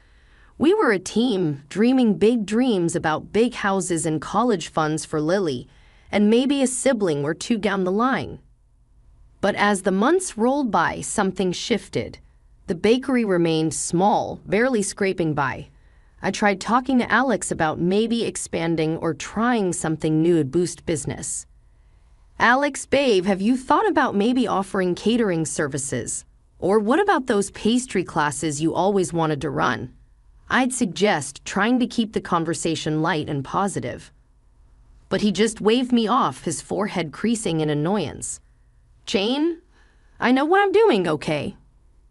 We were a team, dreaming big dreams about big houses and college funds for Lily, and maybe a sibling or two down the line. But as the months rolled by, something shifted. The bakery remained small, barely scraping by. I tried talking to Alex about maybe expanding or trying something new to boost business. "Alex, babe, have you thought about maybe offering catering services? Or what about those pastry classes you always wanted to run?" I'd suggest trying to keep the conversation light and positive. But he just waved me off, his forehead creasing in annoyance. "Jane, I know what I'm doing, okay?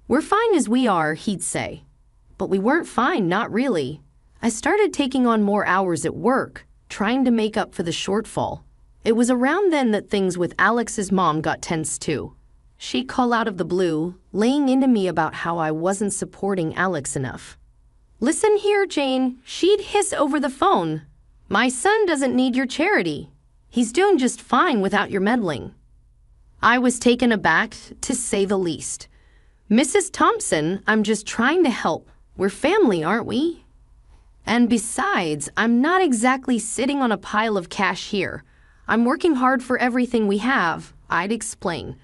We're fine as we are," he'd say. But we weren't fine, not really. I started taking on more hours at work, trying to make up for the shortfall. It was around then that things with Alex's mom got tense too. She'd call out of the blue, laying into me about how I wasn't supporting Alex enough. "Listen here, Jane," she'd hiss over the phone. "My son doesn't need your charity. He's doing just fine without your meddling." I was taken aback, to say the least. "Mrs. Thompson, I'm just trying to help. We're family, aren't we? And besides, I'm not exactly sitting on a pile of cash here. I'm working hard for everything we have," I'd explain.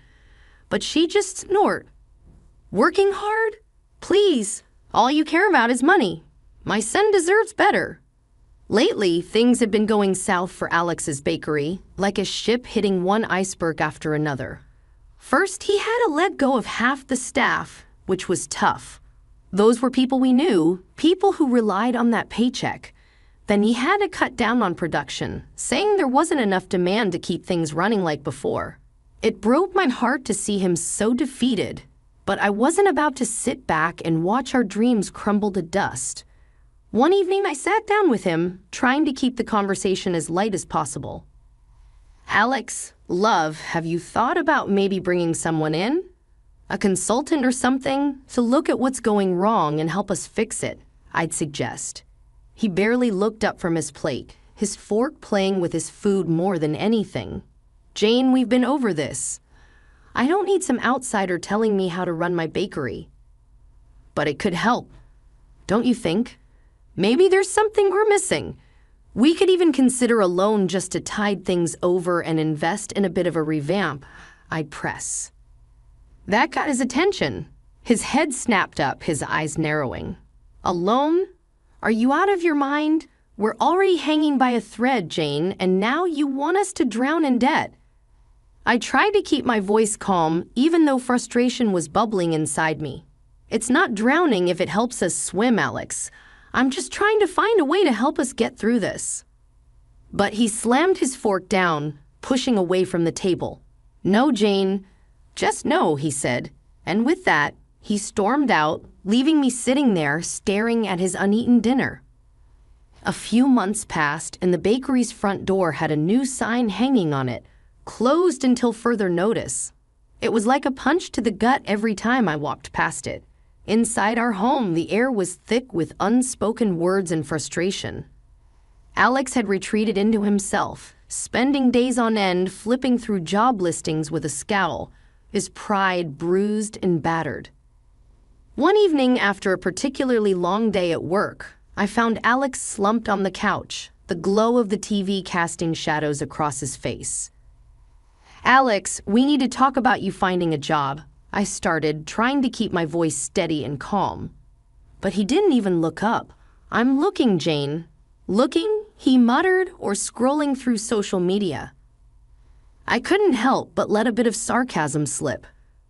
But she'd just snort. "Working hard? Please, All you care about is money. My son deserves better. Lately, things have been going south for Alex's bakery, like a ship hitting one iceberg after another. First, he had to let go of half the staff, which was tough. Those were people we knew, people who relied on that paycheck. Then he had to cut down on production, saying there wasn't enough demand to keep things running like before. It broke my heart to see him so defeated, but I wasn't about to sit back and watch our dreams crumble to dust. One evening I sat down with him, trying to keep the conversation as light as possible. Alex, love, have you thought about maybe bringing someone in? A consultant or something, to look at what's going wrong and help us fix it, I'd suggest. He barely looked up from his plate, his fork playing with his food more than anything. Jane, we've been over this. I don't need some outsider telling me how to run my bakery. But it could help, don't you think? Maybe there's something we're missing. We could even consider a loan just to tide things over and invest in a bit of a revamp, I'd press. That got his attention. His head snapped up, his eyes narrowing. A loan? Are you out of your mind? We're already hanging by a thread, Jane, and now you want us to drown in debt. I tried to keep my voice calm, even though frustration was bubbling inside me. It's not drowning if it helps us swim, Alex. I'm just trying to find a way to help us get through this. But he slammed his fork down, pushing away from the table. No, Jane. Just no, he said. And with that, he stormed out, leaving me sitting there staring at his uneaten dinner. A few months passed, and the bakery's front door had a new sign hanging on it, closed until further notice. It was like a punch to the gut every time I walked past it. Inside our home, the air was thick with unspoken words and frustration. Alex had retreated into himself, spending days on end flipping through job listings with a scowl, his pride bruised and battered. One evening after a particularly long day at work, I found Alex slumped on the couch, the glow of the TV casting shadows across his face. Alex, we need to talk about you finding a job, I started, trying to keep my voice steady and calm. But he didn't even look up. I'm looking, Jane. Looking, he muttered, or scrolling through social media. I couldn't help but let a bit of sarcasm slip.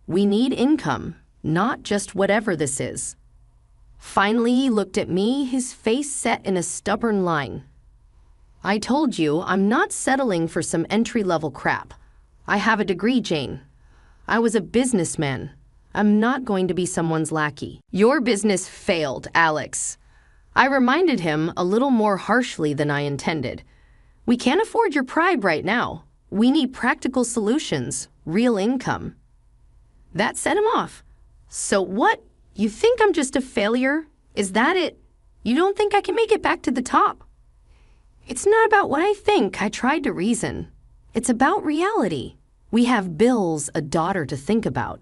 We need income, not just whatever this is. Finally, he looked at me, his face set in a stubborn line. I told you, I'm not settling for some entry-level crap. I have a degree, Jane. I was a businessman. I'm not going to be someone's lackey. Your business failed, Alex. I reminded him a little more harshly than I intended. We can't afford your pride right now. We need practical solutions, real income. That set him off. So what? You think I'm just a failure? Is that it? You don't think I can make it back to the top? It's not about what I think, I tried to reason. It's about reality. We have bills, a daughter to think about.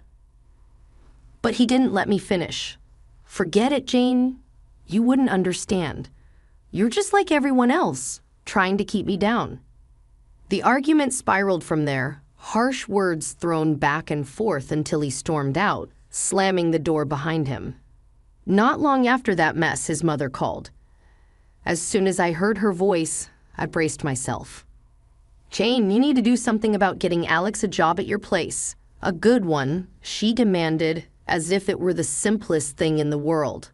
But he didn't let me finish. Forget it, Jane. You wouldn't understand. You're just like everyone else, trying to keep me down. The argument spiraled from there, harsh words thrown back and forth until he stormed out, slamming the door behind him. Not long after that mess, his mother called. As soon as I heard her voice, I braced myself. Jane, you need to do something about getting Alex a job at your place. A good one, she demanded, as if it were the simplest thing in the world.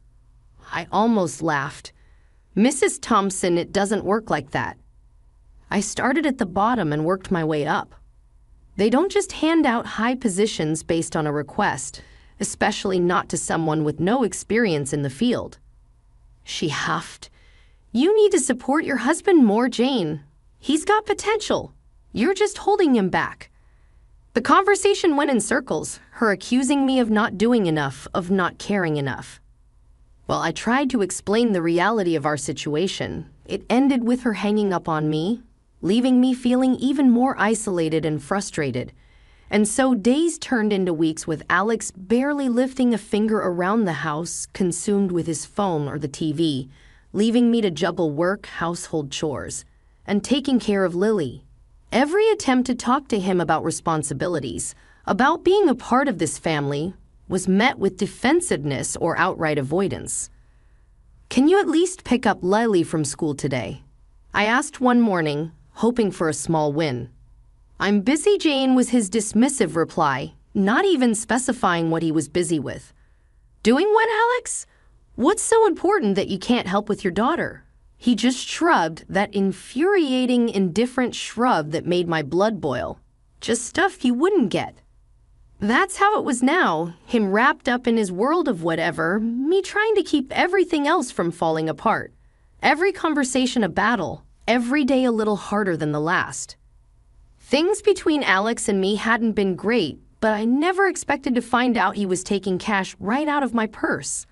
I almost laughed. Mrs. Thompson, it doesn't work like that. I started at the bottom and worked my way up. They don't just hand out high positions based on a request, especially not to someone with no experience in the field. She huffed. You need to support your husband more, Jane. He's got potential. You're just holding him back. The conversation went in circles, her accusing me of not doing enough, of not caring enough. While I tried to explain the reality of our situation, it ended with her hanging up on me, leaving me feeling even more isolated and frustrated. And so days turned into weeks with Alex barely lifting a finger around the house, consumed with his phone or the TV, leaving me to juggle work, household chores, and taking care of Lily. Every attempt to talk to him about responsibilities, about being a part of this family, was met with defensiveness or outright avoidance. "Can you at least pick up Lily from school today?" I asked one morning, hoping for a small win. "I'm busy, Jane," was his dismissive reply, not even specifying what he was busy with. "Doing what, Alex? What's so important that you can't help with your daughter?" He just shrugged, that infuriating, indifferent shrug that made my blood boil. Just stuff you wouldn't get. That's how it was now, him wrapped up in his world of whatever, me trying to keep everything else from falling apart. Every conversation a battle, every day a little harder than the last. Things between Alex and me hadn't been great, but I never expected to find out he was taking cash right out of my purse.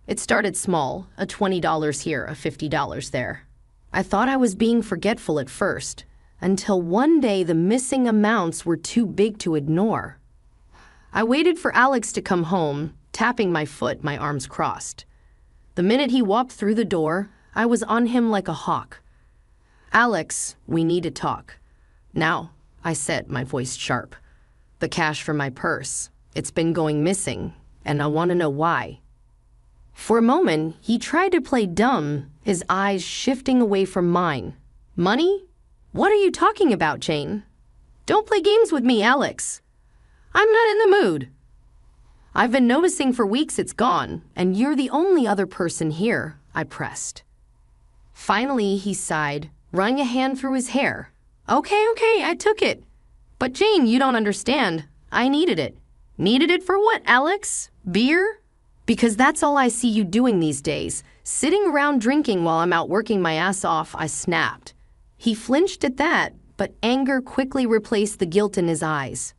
It started small, a $20 here, a $50 there. I thought I was being forgetful at first, until one day the missing amounts were too big to ignore. I waited for Alex to come home, tapping my foot, my arms crossed. The minute he walked through the door, I was on him like a hawk. "Alex, we need to talk." "Now," I said, my voice sharp. "The cash from my purse. It's been going missing, and I want to know why." For a moment, he tried to play dumb, his eyes shifting away from mine. "Money? What are you talking about, Jane? Don't play games with me, Alex. I'm not in the mood. I've been noticing for weeks it's gone, and you're the only other person here," I pressed. Finally, he sighed, running a hand through his hair. Okay, I took it. But Jane, you don't understand. I needed it. Needed it for what, Alex? Beer? Because that's all I see you doing these days. Sitting around drinking while I'm out working my ass off," I snapped. He flinched at that, but anger quickly replaced the guilt in his eyes.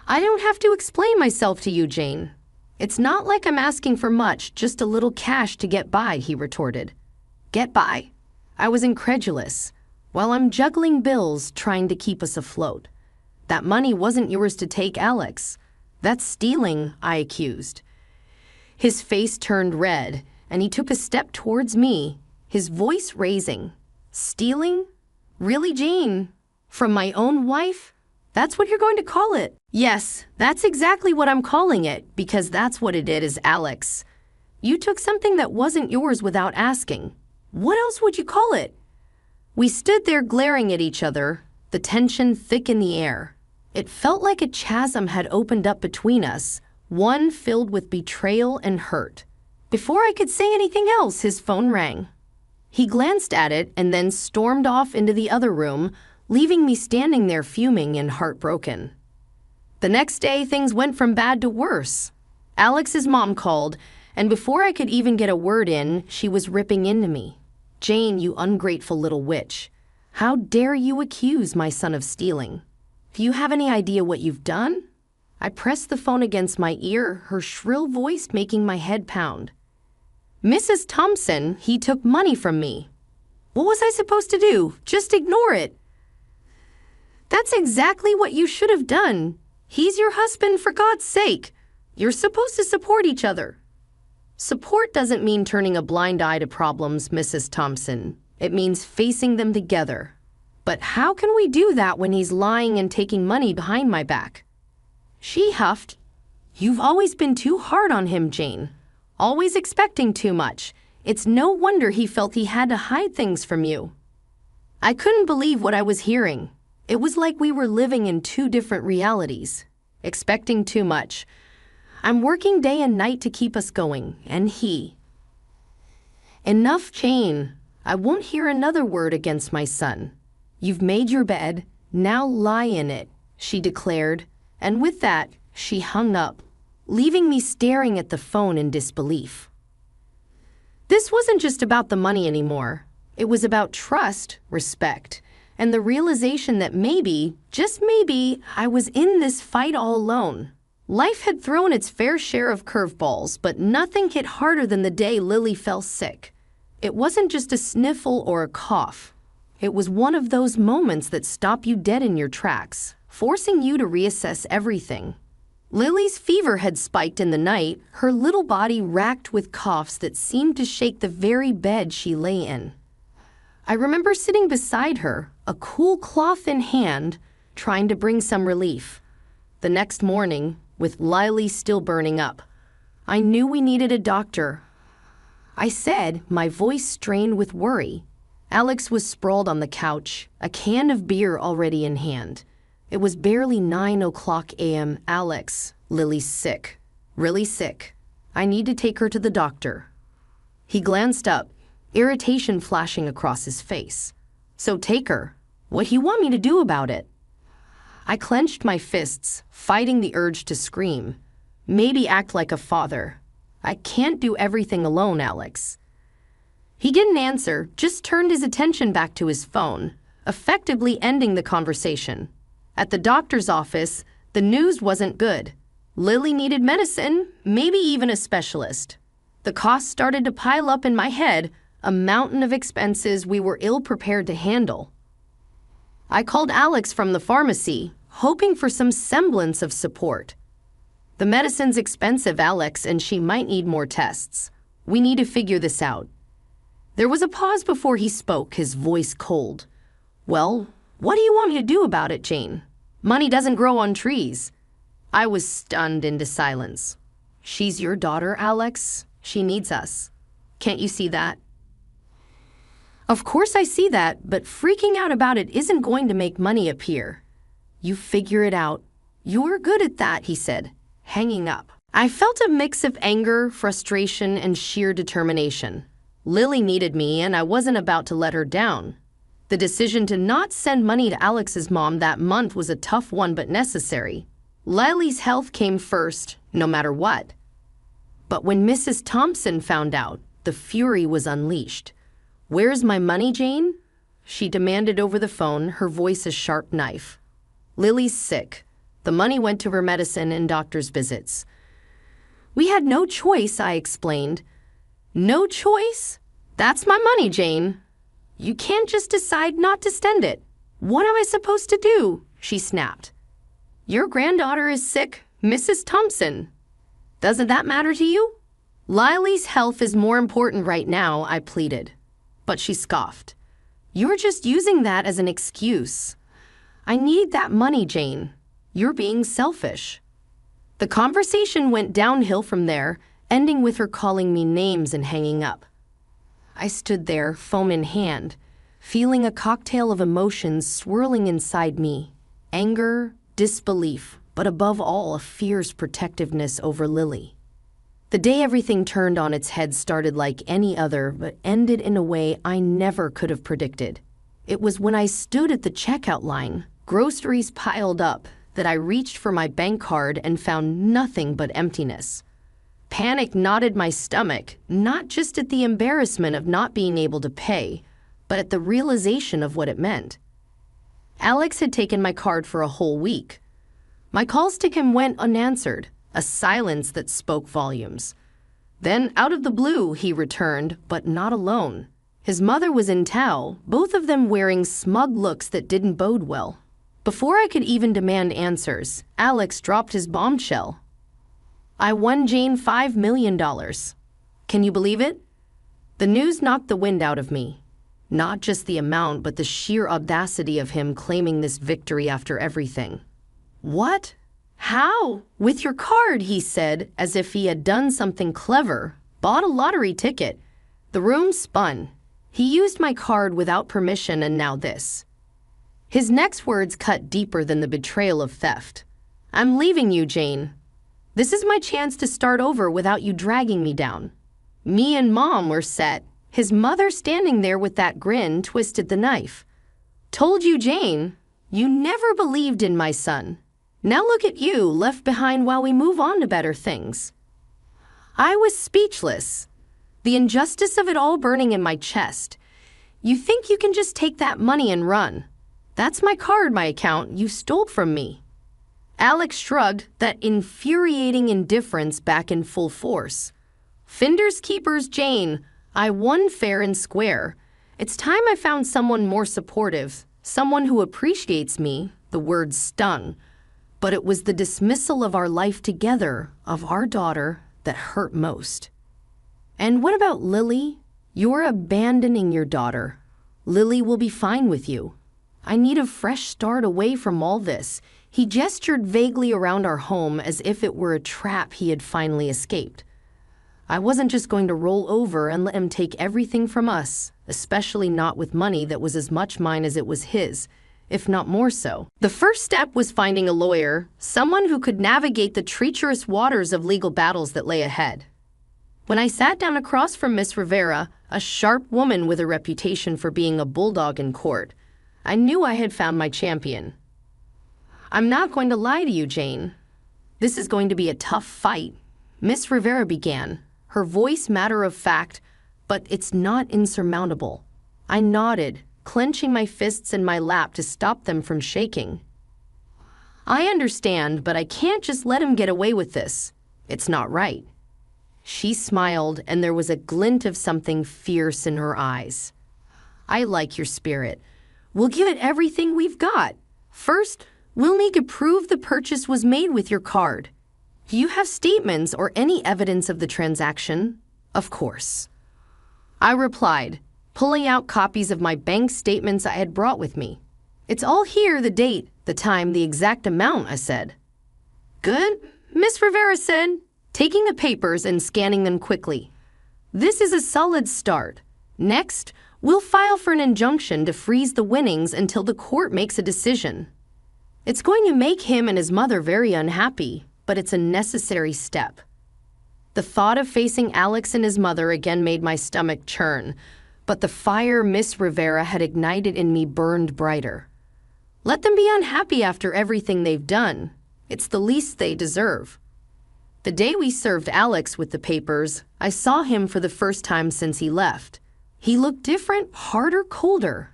"I don't have to explain myself to you, Jane. It's not like I'm asking for much, just a little cash to get by," he retorted. "Get by?" I was incredulous. "While I'm juggling bills, trying to keep us afloat. That money wasn't yours to take, Alex. That's stealing," I accused. His face turned red, and he took a step towards me, his voice raising. "Stealing? Really, Jane? From my own wife? That's what you're going to call it?" "Yes, that's exactly what I'm calling it, because that's what it is, Alex. You took something that wasn't yours without asking. What else would you call it?" We stood there glaring at each other, the tension thick in the air. It felt like a chasm had opened up between us, one filled with betrayal and hurt. Before I could say anything else, his phone rang. He glanced at it and then stormed off into the other room, leaving me standing there fuming and heartbroken. The next day, things went from bad to worse. Alex's mom called, and before I could even get a word in, she was ripping into me. "Jane, you ungrateful little witch. How dare you accuse my son of stealing? Do you have any idea what you've done?" I pressed the phone against my ear, her shrill voice making my head pound. "Mrs. Thompson, he took money from me." What was I supposed to do? Just ignore it? That's exactly what you should have done. He's your husband, for God's sake. You're supposed to support each other. Support doesn't mean turning a blind eye to problems, Mrs. Thompson. It means facing them together. But how can we do that when he's lying and taking money behind my back? She huffed. You've always been too hard on him, Jane. Always expecting too much. It's no wonder he felt he had to hide things from you. I couldn't believe what I was hearing. It was like we were living in two different realities. Expecting too much. I'm working day and night to keep us going, and he. Enough, Jane. I won't hear another word against my son. You've made your bed, now lie in it, she declared, and with that, she hung up, leaving me staring at the phone in disbelief. This wasn't just about the money anymore. It was about trust, respect, and the realization that maybe, just maybe, I was in this fight all alone. Life had thrown its fair share of curveballs, but nothing hit harder than the day Lily fell sick. It wasn't just a sniffle or a cough. It was one of those moments that stop you dead in your tracks, forcing you to reassess everything. Lily's fever had spiked in the night, her little body racked with coughs that seemed to shake the very bed she lay in. I remember sitting beside her, a cool cloth in hand, trying to bring some relief. The next morning, with Lily still burning up. I knew we needed a doctor, I said, my voice strained with worry. Alex was sprawled on the couch, a can of beer already in hand. It was barely 9:00 a.m. Alex, Lily's sick. Really sick. I need to take her to the doctor. He glanced up, irritation flashing across his face. So take her. What do you want me to do about it? I clenched my fists, fighting the urge to scream. Maybe act like a father. I can't do everything alone, Alex. He didn't answer, just turned his attention back to his phone, effectively ending the conversation. At the doctor's office, the news wasn't good. Lily needed medicine, maybe even a specialist. The costs started to pile up in my head, a mountain of expenses we were ill-prepared to handle. I called Alex from the pharmacy, hoping for some semblance of support. The medicine's expensive, Alex, and she might need more tests. We need to figure this out. There was a pause before he spoke, his voice cold. Well, what do you want me to do about it, Jane? Money doesn't grow on trees. I was stunned into silence. She's your daughter, Alex. She needs us. Can't you see that? Of course I see that, but freaking out about it isn't going to make money appear. You figure it out. You're good at that, he said, hanging up. I felt a mix of anger, frustration, and sheer determination. Lily needed me, and I wasn't about to let her down. The decision to not send money to Alex's mom that month was a tough one but necessary. Lily's health came first, no matter what. But when Mrs. Thompson found out, the fury was unleashed. Where's my money, Jane? She demanded over the phone, her voice a sharp knife. Lily's sick. The money went to her medicine and doctor's visits. We had no choice, I explained. No choice? That's my money, Jane. You can't just decide not to spend it. What am I supposed to do? She snapped. Your granddaughter is sick, Mrs. Thompson. Doesn't that matter to you? Lily's health is more important right now, I pleaded. But she scoffed. You're just using that as an excuse. I need that money, Jane. You're being selfish. The conversation went downhill from there, ending with her calling me names and hanging up. I stood there, foam in hand, feeling a cocktail of emotions swirling inside me. Anger, disbelief, but above all, a fierce protectiveness over Lily. The day everything turned on its head started like any other, but ended in a way I never could have predicted. It was when I stood at the checkout line, groceries piled up, that I reached for my bank card and found nothing but emptiness. Panic knotted my stomach, not just at the embarrassment of not being able to pay, but at the realization of what it meant. Alex had taken my card for a whole week. My calls to him went unanswered, a silence that spoke volumes. Then, out of the blue, he returned, but not alone. His mother was in tow, both of them wearing smug looks that didn't bode well. Before I could even demand answers, Alex dropped his bombshell. I won Jane $5 million. Can you believe it? The news knocked the wind out of me. Not just the amount, but the sheer audacity of him claiming this victory after everything. What? How? With your card, he said, as if he had done something clever, bought a lottery ticket. The room spun. He used my card without permission, and now this. His next words cut deeper than the betrayal of theft. I'm leaving you, Jane. This is my chance to start over without you dragging me down. Me and Mom were set. His mother standing there with that grin twisted the knife. Told you, Jane. You never believed in my son. Now look at you, left behind while we move on to better things. I was speechless. The injustice of it all burning in my chest. You think you can just take that money and run? That's my card, my account, you stole from me. Alex shrugged, that infuriating indifference back in full force. Finders keepers, Jane. I won fair and square. It's time I found someone more supportive, someone who appreciates me. The words stung. But it was the dismissal of our life together, of our daughter, that hurt most. And what about Lily? You're abandoning your daughter. Lily will be fine with you. I need a fresh start away from all this, He gestured vaguely around our home as if it were a trap he had finally escaped. I wasn't just going to roll over and let him take everything from us, especially not with money that was as much mine as it was his, if not more so. The first step was finding a lawyer, someone who could navigate the treacherous waters of legal battles that lay ahead. When I sat down across from Miss Rivera, a sharp woman with a reputation for being a bulldog in court, I knew I had found my champion. "I'm not going to lie to you, Jane. This is going to be a tough fight," Miss Rivera began, her voice matter of fact, "but it's not insurmountable." I nodded, clenching my fists in my lap to stop them from shaking. "I understand, but I can't just let him get away with this. It's not right." She smiled, and there was a glint of something fierce in her eyes. "I like your spirit. We'll give it everything we've got. First, we'll need to prove the purchase was made with your card. Do you have statements or any evidence of the transaction?" "Of course," I replied, pulling out copies of my bank statements I had brought with me. "It's all here, the date, the time, the exact amount," I said. "Good," Miss Rivera said, taking the papers and scanning them quickly. "This is a solid start. Next, we'll file for an injunction to freeze the winnings until the court makes a decision. It's going to make him and his mother very unhappy, but it's a necessary step." The thought of facing Alex and his mother again made my stomach churn, but the fire Miss Rivera had ignited in me burned brighter. Let them be unhappy after everything they've done. It's the least they deserve. The day we served Alex with the papers, I saw him for the first time since he left. He looked different, harder, colder.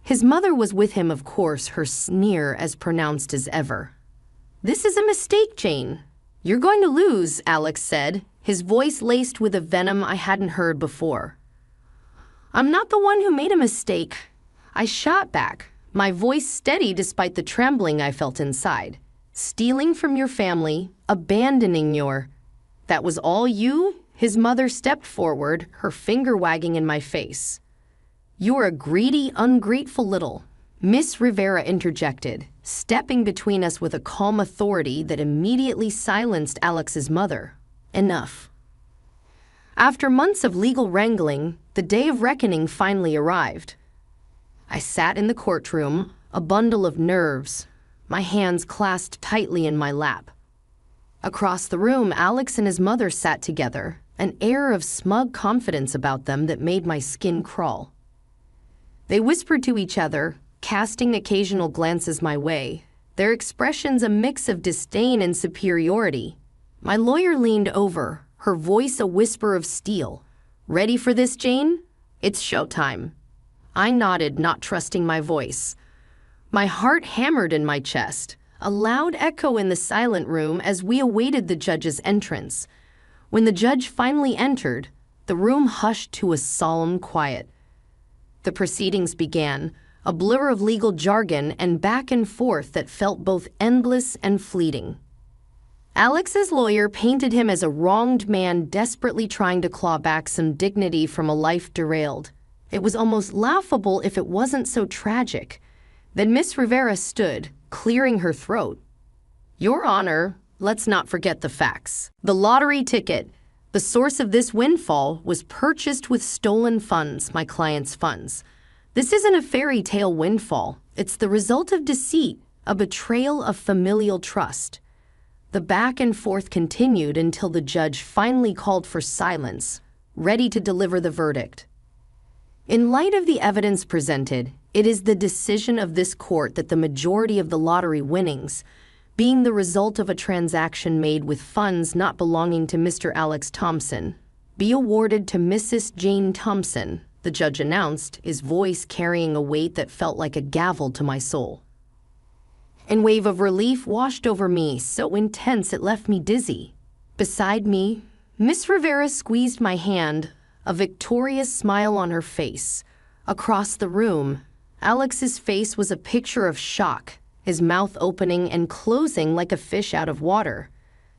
His mother was with him, of course, her sneer as pronounced as ever. "This is a mistake, Jane. You're going to lose," Alex said, his voice laced with a venom I hadn't heard before. "I'm not the one who made a mistake," I shot back, my voice steady despite the trembling I felt inside. "Stealing from your family, abandoning your—" "That was all you?" His mother stepped forward, her finger wagging in my face. "You're a greedy, ungrateful little—" Miss Rivera interjected, stepping between us with a calm authority that immediately silenced Alex's mother. "Enough." After months of legal wrangling, the day of reckoning finally arrived. I sat in the courtroom, a bundle of nerves, my hands clasped tightly in my lap. Across the room, Alex and his mother sat together, an air of smug confidence about them that made my skin crawl. They whispered to each other, casting occasional glances my way, their expressions a mix of disdain and superiority. My lawyer leaned over, her voice a whisper of steel. "Ready for this, Jane? It's showtime." I nodded, not trusting my voice. My heart hammered in my chest, a loud echo in the silent room as we awaited the judge's entrance. When the judge finally entered, the room hushed to a solemn quiet. The proceedings began, a blur of legal jargon and back and forth that felt both endless and fleeting. Alex's lawyer painted him as a wronged man desperately trying to claw back some dignity from a life derailed. It was almost laughable if it wasn't so tragic. Then Miss Rivera stood, clearing her throat. "Your Honor, let's not forget the facts. The lottery ticket, the source of this windfall, was purchased with stolen funds, my client's funds. This isn't a fairy tale windfall. It's the result of deceit, a betrayal of familial trust." The back and forth continued until the judge finally called for silence, ready to deliver the verdict. In light of the evidence presented, it is the decision of this court that the majority of the lottery winnings, being the result of a transaction made with funds not belonging to Mr. Alex Thompson, be awarded to Mrs. Jane Thompson, the judge announced, his voice carrying a weight that felt like a gavel to my soul. A wave of relief washed over me, so intense it left me dizzy. Beside me, Miss Rivera squeezed my hand, a victorious smile on her face. Across the room, Alex's face was a picture of shock, his mouth opening and closing like a fish out of water.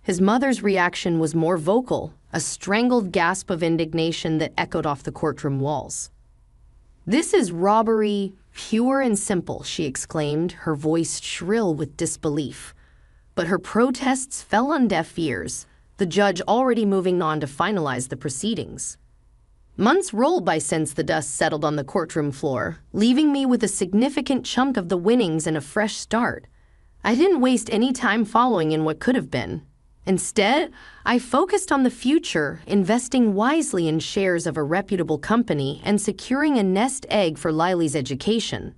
His mother's reaction was more vocal, a strangled gasp of indignation that echoed off the courtroom walls. "This is robbery, pure and simple," she exclaimed, her voice shrill with disbelief. But her protests fell on deaf ears, the judge already moving on to finalize the proceedings. Months rolled by since the dust settled on the courtroom floor, leaving me with a significant chunk of the winnings and a fresh start. I didn't waste any time following in what could have been. Instead, I focused on the future, investing wisely in shares of a reputable company and securing a nest egg for Lily's education.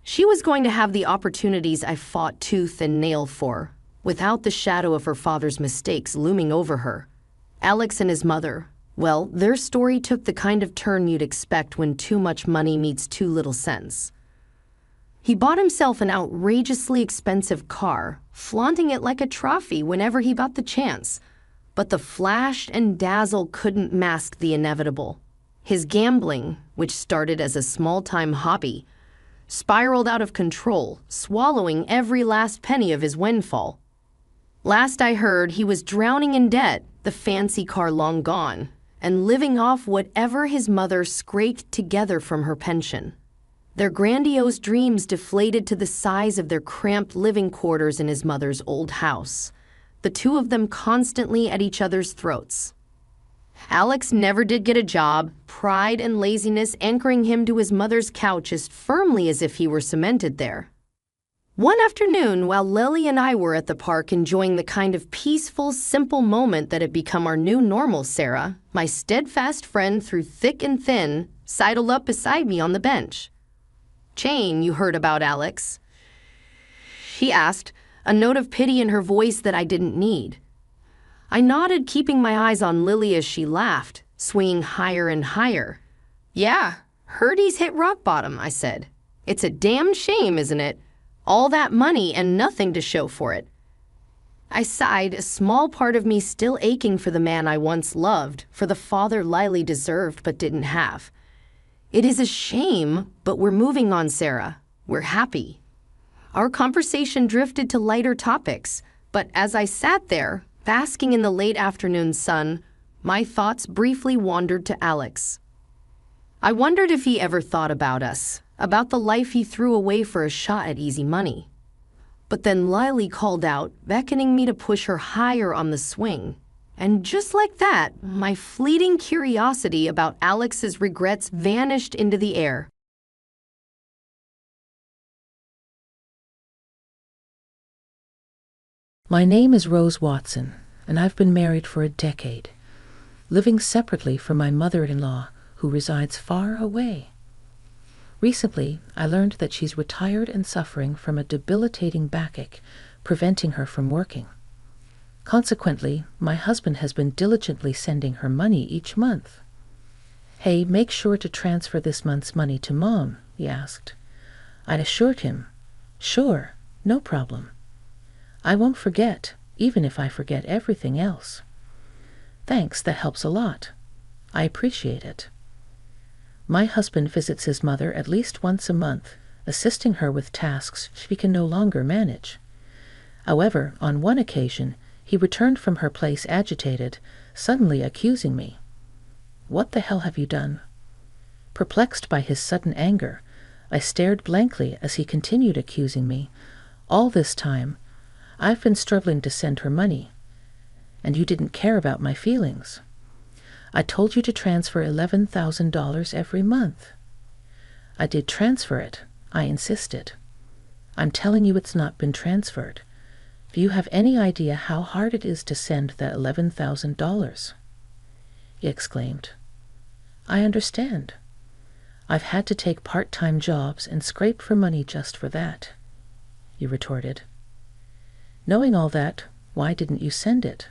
She was going to have the opportunities I fought tooth and nail for, without the shadow of her father's mistakes looming over her. Alex and his mother, well, their story took the kind of turn you'd expect when too much money meets too little sense. He bought himself an outrageously expensive car, flaunting it like a trophy whenever he got the chance. But the flash and dazzle couldn't mask the inevitable. His gambling, which started as a small-time hobby, spiraled out of control, swallowing every last penny of his windfall. Last I heard, he was drowning in debt, the fancy car long gone, and living off whatever his mother scraped together from her pension. Their grandiose dreams deflated to the size of their cramped living quarters in his mother's old house, the two of them constantly at each other's throats. Alex never did get a job, pride and laziness anchoring him to his mother's couch as firmly as if he were cemented there. One afternoon, while Lily and I were at the park enjoying the kind of peaceful, simple moment that had become our new normal, Sarah, my steadfast friend through thick and thin, sidled up beside me on the bench. "Jane, you heard about Alex?" she asked, a note of pity in her voice that I didn't need. I nodded, keeping my eyes on Lily as she laughed, swinging higher and higher. "Yeah, heard he's hit rock bottom," I said. "It's a damn shame, isn't it? All that money and nothing to show for it." I sighed, a small part of me still aching for the man I once loved, for the father Lily deserved but didn't have. "It is a shame, but we're moving on, Sarah. We're happy." Our conversation drifted to lighter topics, but as I sat there, basking in the late afternoon sun, my thoughts briefly wandered to Alex. I wondered if he ever thought about us, about the life he threw away for a shot at easy money. But then Lily called out, beckoning me to push her higher on the swing. And just like that, my fleeting curiosity about Alex's regrets vanished into the air. My name is Rose Watson, and I've been married for a decade, living separately from my mother-in-law, who resides far away. Recently, I learned that she's retired and suffering from a debilitating backache, preventing her from working. Consequently, my husband has been diligently sending her money each month. "Hey, make sure to transfer this month's money to Mom," he asked. I assured him, "Sure, no problem. I won't forget, even if I forget everything else." "Thanks, that helps a lot. I appreciate it." My husband visits his mother at least once a month, assisting her with tasks she can no longer manage. However, on one occasion, he returned from her place agitated, suddenly accusing me. "What the hell have you done?" Perplexed by his sudden anger, I stared blankly as he continued accusing me. "All this time, I've been struggling to send her money, and you didn't care about my feelings. I told you to transfer $11,000 every month." "I did transfer it," I insisted. "I'm telling you it's not been transferred. Do you have any idea how hard it is to send that $11,000? He exclaimed. "I understand. I've had to take part-time jobs and scrape for money just for that," he retorted. "Knowing all that, why didn't you send it?"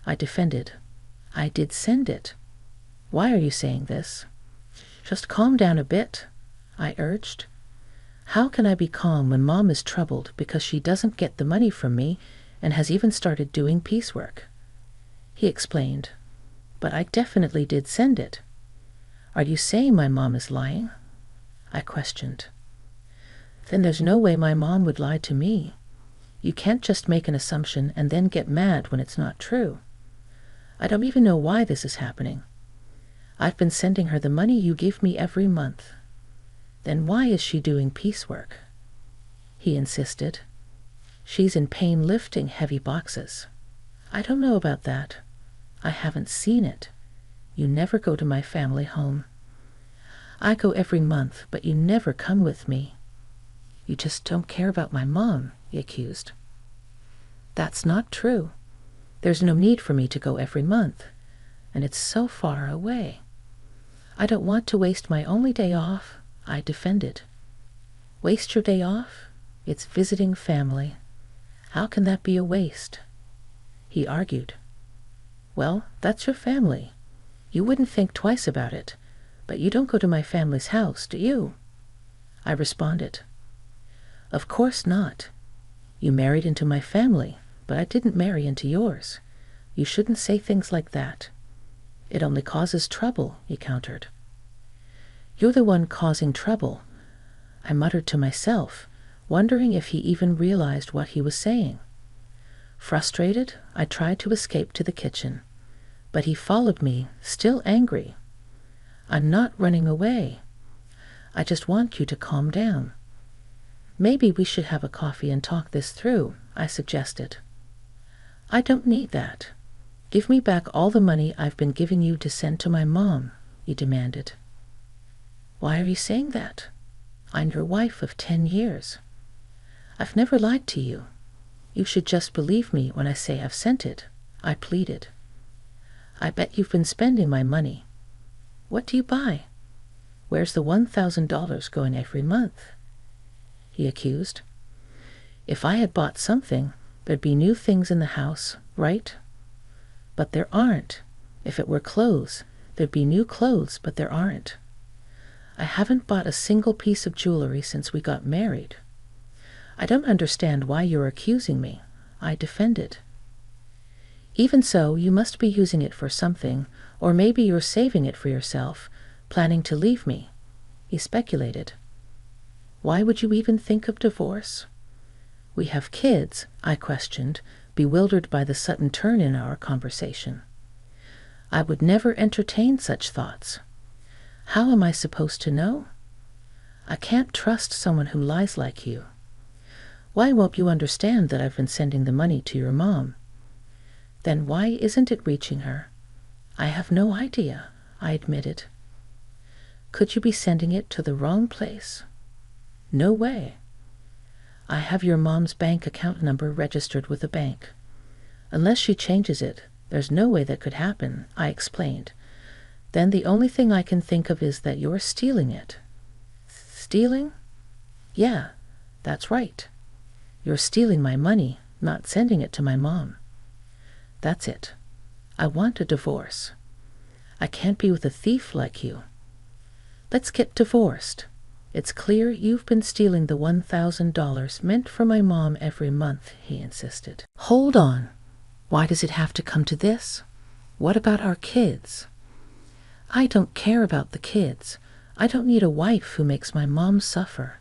I defended. "I did send it. Why are you saying this?" "Just calm down a bit," I urged. "How can I be calm when Mom is troubled because she doesn't get the money from me and has even started doing piecework?" He explained. "But I definitely did send it." "Are you saying my mom is lying?" I questioned. "Then there's no way my mom would lie to me. You can't just make an assumption and then get mad when it's not true. I don't even know why this is happening. I've been sending her the money you give me every month, Then why is she doing piecework? He insisted. She's in pain lifting heavy boxes. I don't know about that. I haven't seen it. You never go to my family home. I go every month, but you never come with me. You just don't care about my mom, he accused. That's not true. There's no need for me to go every month, and it's so far away. I don't want to waste my only day off, I defended. Waste your day off? It's visiting family. How can that be a waste? He argued. Well, that's your family. You wouldn't think twice about it, but you don't go to my family's house, do you? I responded. Of course not. You married into my family, but I didn't marry into yours. You shouldn't say things like that. It only causes trouble, he countered. You're the one causing trouble, I muttered to myself, wondering if he even realized what he was saying. Frustrated, I tried to escape to the kitchen, but he followed me, still angry. I'm not running away. I just want you to calm down. Maybe we should have a coffee and talk this through, I suggested. I don't need that. Give me back all the money I've been giving you to send to my mom, he demanded. Why are you saying that? I'm your wife of 10 years. I've never lied to you. You should just believe me when I say I've sent it, I pleaded. I bet you've been spending my money. What do you buy? Where's the $1,000 going every month? He accused. If I had bought something, there'd be new things in the house, right? But there aren't. If it were clothes, there'd be new clothes, but there aren't. I haven't bought a single piece of jewelry since we got married. I don't understand why you're accusing me, I defended. Even so, you must be using it for something, or maybe you're saving it for yourself, planning to leave me, he speculated. Why would you even think of divorce? We have kids, I questioned, bewildered by the sudden turn in our conversation. I would never entertain such thoughts. How am I supposed to know? I can't trust someone who lies like you. Why won't you understand that I've been sending the money to your mom? Then why isn't it reaching her? I have no idea, I admitted. Could you be sending it to the wrong place? No way. I have your mom's bank account number registered with the bank. Unless she changes it, there's no way that could happen, I explained. Then the only thing I can think of is that you're stealing it. Stealing? Yeah, that's right. You're stealing my money, not sending it to my mom. That's it. I want a divorce. I can't be with a thief like you. Let's get divorced. It's clear you've been stealing the $1,000 meant for my mom every month, he insisted. Hold on. Why does it have to come to this? What about our kids? I don't care about the kids. I don't need a wife who makes my mom suffer.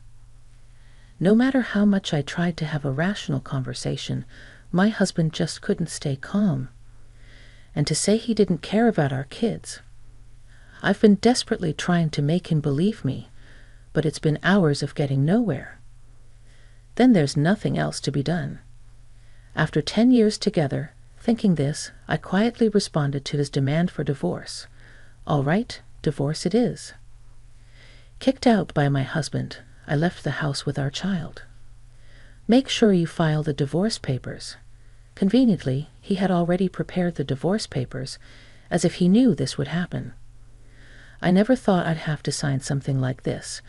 No matter how much I tried to have a rational conversation, my husband just couldn't stay calm. And to say he didn't care about our kids. I've been desperately trying to make him believe me, but it's been hours of getting nowhere. Then there's nothing else to be done. After 10 years together, thinking this, I quietly responded to his demand for divorce. All right, divorce it is. Kicked out by my husband, I left the house with our child. Make sure you file the divorce papers. Conveniently, he had already prepared the divorce papers, as if he knew this would happen. I never thought I'd have to sign something like this,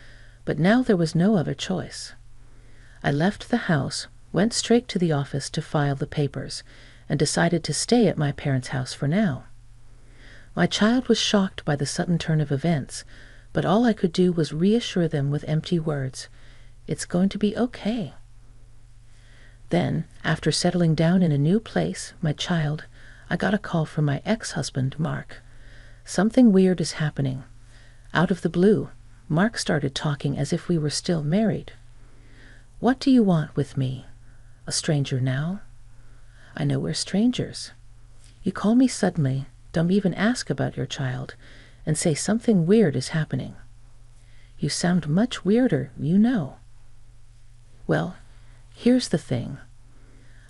but now there was no other choice. I left the house, went straight to the office to file the papers, and decided to stay at my parents' house for now. My child was shocked by the sudden turn of events, but all I could do was reassure them with empty words. It's going to be okay. Then, after settling down in a new place, my child, I got a call from my ex-husband, Mark. Something weird is happening. Out of the blue, Mark started talking as if we were still married. What do you want with me? A stranger now? I know we're strangers. You call me suddenly, don't even ask about your child, and say something weird is happening. You sound much weirder, you know. Well, here's the thing.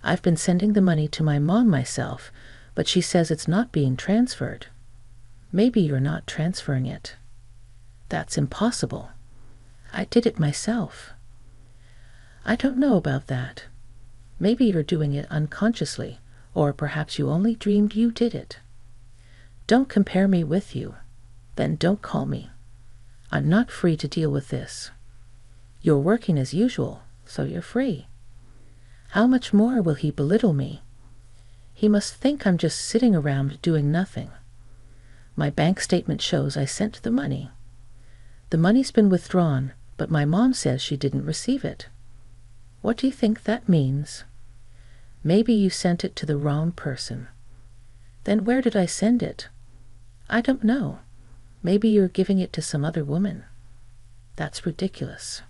I've been sending the money to my mom myself, but she says it's not being transferred. Maybe you're not transferring it. That's impossible. I did it myself. I don't know about that. Maybe you're doing it unconsciously, or perhaps you only dreamed you did it. Don't compare me with you. Then don't call me. I'm not free to deal with this. You're working as usual, so you're free. How much more will he belittle me? He must think I'm just sitting around doing nothing. My bank statement shows I sent the money. The money's been withdrawn, but my mom says she didn't receive it. What do you think that means? Maybe you sent it to the wrong person. Then where did I send it? I don't know. Maybe you're giving it to some other woman. That's ridiculous.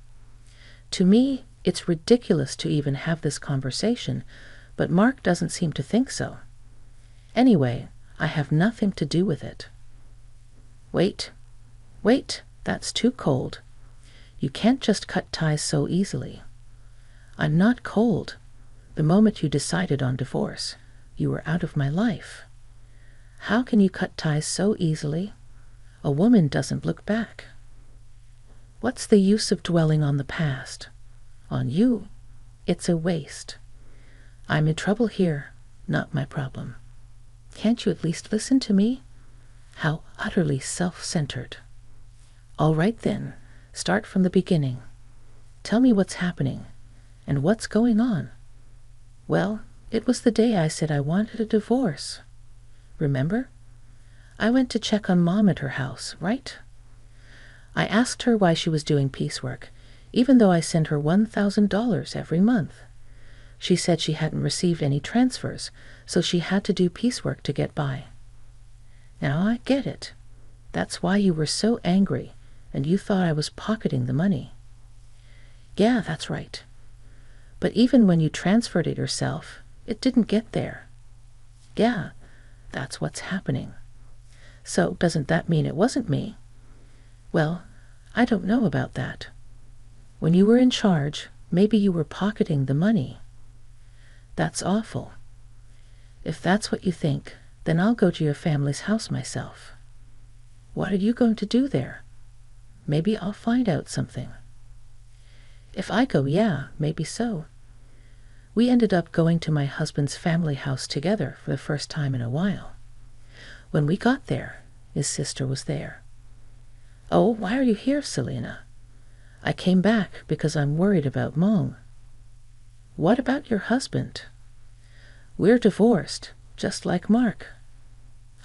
To me, it's ridiculous to even have this conversation, but Mark doesn't seem to think so. Anyway, I have nothing to do with it. Wait, that's too cold. You can't just cut ties so easily. I'm not cold. The moment you decided on divorce, you were out of my life. How can you cut ties so easily? A woman doesn't look back. What's the use of dwelling on the past? On you, it's a waste. I'm in trouble here, not my problem. Can't you at least listen to me? How utterly self-centered. All right then, start from the beginning. Tell me what's happening, and what's going on. Well, it was the day I said I wanted a divorce. Remember? I went to check on Mom at her house, right? I asked her why she was doing piecework, even though I sent her $1,000 every month. She said she hadn't received any transfers, so she had to do piecework to get by. Now I get it. That's why you were so angry, and you thought I was pocketing the money. Yeah, that's right. But even when you transferred it yourself, it didn't get there. Yeah, that's what's happening. So doesn't that mean it wasn't me? Well, I don't know about that. When you were in charge, maybe you were pocketing the money. That's awful. If that's what you think, then I'll go to your family's house myself. What are you going to do there? Maybe I'll find out something. If I go, yeah, maybe so. We ended up going to my husband's family house together for the first time in a while. When we got there, his sister was there. Oh, why are you here, Selena? I came back because I'm worried about Mong. What about your husband? We're divorced, just like Mark.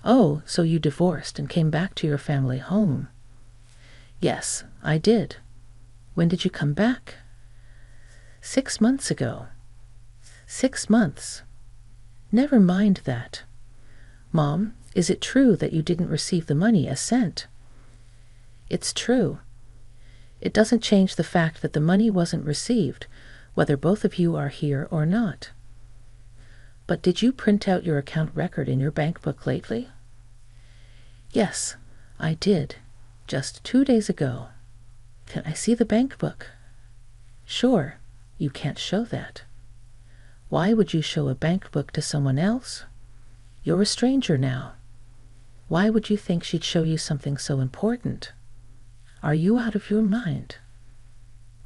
Oh, so you divorced and came back to your family home. Yes, I did. When did you come back? 6 months ago. 6 months. Never mind that. Mom, is it true that you didn't receive the money as sent? It's true. It doesn't change the fact that the money wasn't received, whether both of you are here or not. But did you print out your account record in your bank book lately? Yes, I did, just 2 days ago. Can I see the bank book? Sure, you can't show that. Why would you show a bank book to someone else? You're a stranger now. Why would you think she'd show you something so important? Are you out of your mind?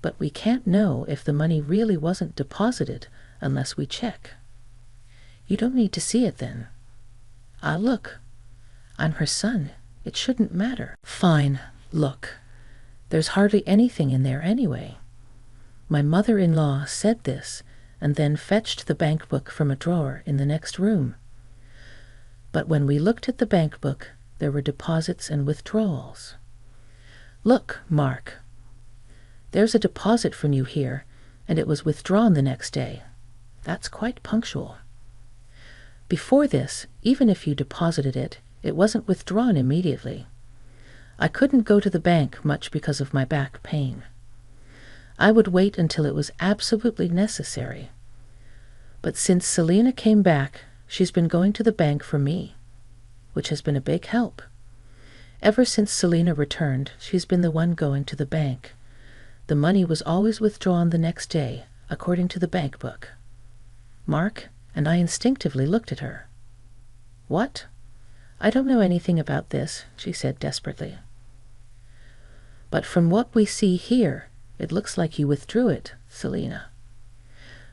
But we can't know if the money really wasn't deposited unless we check. You don't need to see it then. Ah, look. I'm her son. It shouldn't matter. Fine, look. There's hardly anything in there anyway. My mother-in-law said this and then fetched the bank book from a drawer in the next room. But when we looked at the bank book, there were deposits and withdrawals. Look, Mark. There's a deposit from you here, and it was withdrawn the next day. That's quite punctual. Before this, even if you deposited it, it wasn't withdrawn immediately. I couldn't go to the bank much because of my back pain. I would wait until it was absolutely necessary. But since Selena came back, she's been going to the bank for me, which has been a big help. Ever since Selena returned, she's been the one going to the bank. The money was always withdrawn the next day, according to the bank book. Mark and I instinctively looked at her. What? I don't know anything about this, she said desperately. But from what we see here, it looks like you withdrew it, Selena.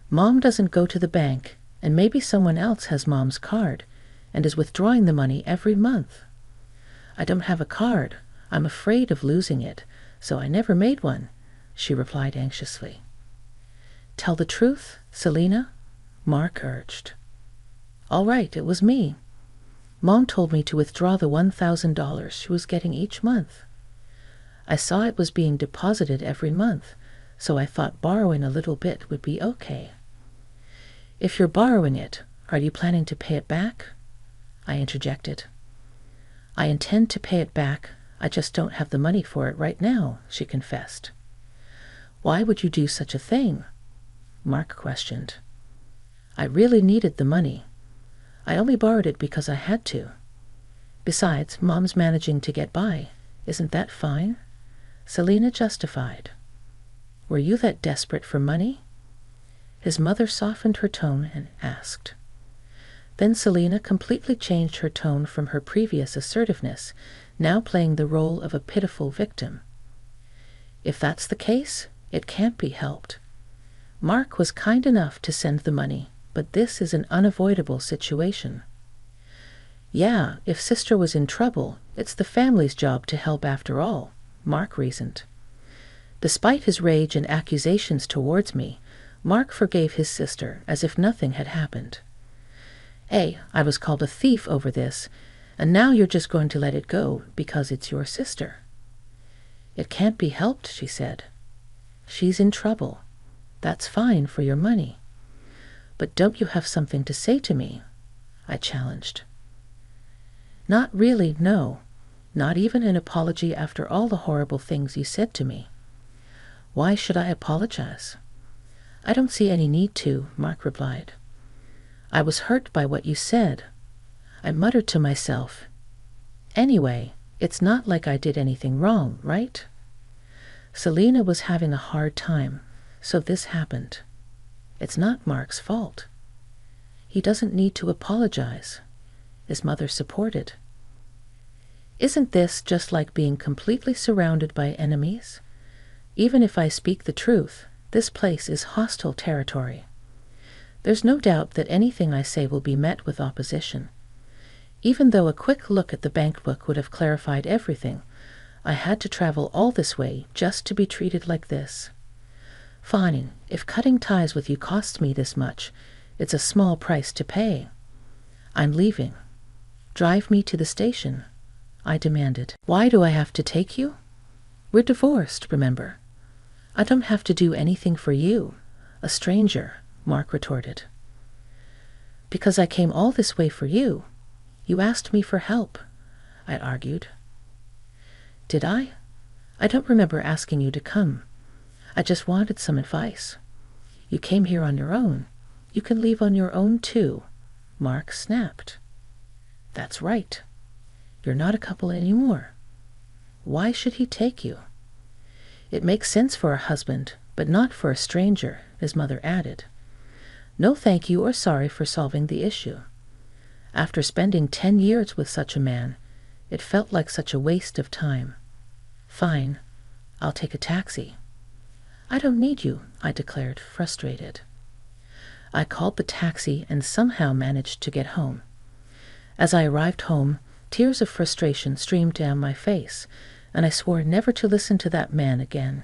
Mom doesn't go to the bank, and maybe someone else has Mom's card and is withdrawing the money every month. I don't have a card. I'm afraid of losing it, so I never made one, she replied anxiously. Tell the truth, Selena, Mark urged. All right, it was me. Mom told me to withdraw the $1,000 she was getting each month. I saw it was being deposited every month, so I thought borrowing a little bit would be okay. If you're borrowing it, are you planning to pay it back? I interjected. I intend to pay it back, I just don't have the money for it right now, she confessed. Why would you do such a thing? Mark questioned. I really needed the money. I only borrowed it because I had to. Besides, Mom's managing to get by. Isn't that fine? Selena justified. Were you that desperate for money? His mother softened her tone and asked. Then Selena completely changed her tone from her previous assertiveness, now playing the role of a pitiful victim. If that's the case, it can't be helped. Mark was kind enough to send the money, but this is an unavoidable situation. Yeah, if sister was in trouble, it's the family's job to help after all, Mark reasoned. Despite his rage and accusations towards me, Mark forgave his sister as if nothing had happened. Hey, I was called a thief over this, and now you're just going to let it go because it's your sister. It can't be helped, she said. She's in trouble. That's fine for your money. But don't you have something to say to me? I challenged. Not really, no. Not even an apology after all the horrible things you said to me. Why should I apologize? I don't see any need to, Mark replied. I was hurt by what you said. I muttered to myself, anyway, it's not like I did anything wrong, right? Selena was having a hard time, so this happened. It's not Mark's fault. He doesn't need to apologize. His mother supported. Isn't this just like being completely surrounded by enemies? Even if I speak the truth, this place is hostile territory. There's no doubt that anything I say will be met with opposition. Even though a quick look at the bank book would have clarified everything, I had to travel all this way just to be treated like this. Fine, if cutting ties with you costs me this much, it's a small price to pay. I'm leaving. Drive me to the station, I demanded. Why do I have to take you? We're divorced, remember? I don't have to do anything for you, a stranger, Mark retorted. Because I came all this way for you. You asked me for help, I argued. Did I? I don't remember asking you to come. I just wanted some advice. You came here on your own. You can leave on your own too, Mark snapped. That's right. You're not a couple anymore. Why should he take you? It makes sense for a husband, but not for a stranger, his mother added. No thank you or sorry for solving the issue. After spending 10 years with such a man, it felt like such a waste of time. Fine, I'll take a taxi. I don't need you, I declared, frustrated. I called the taxi and somehow managed to get home. As I arrived home, tears of frustration streamed down my face, and I swore never to listen to that man again.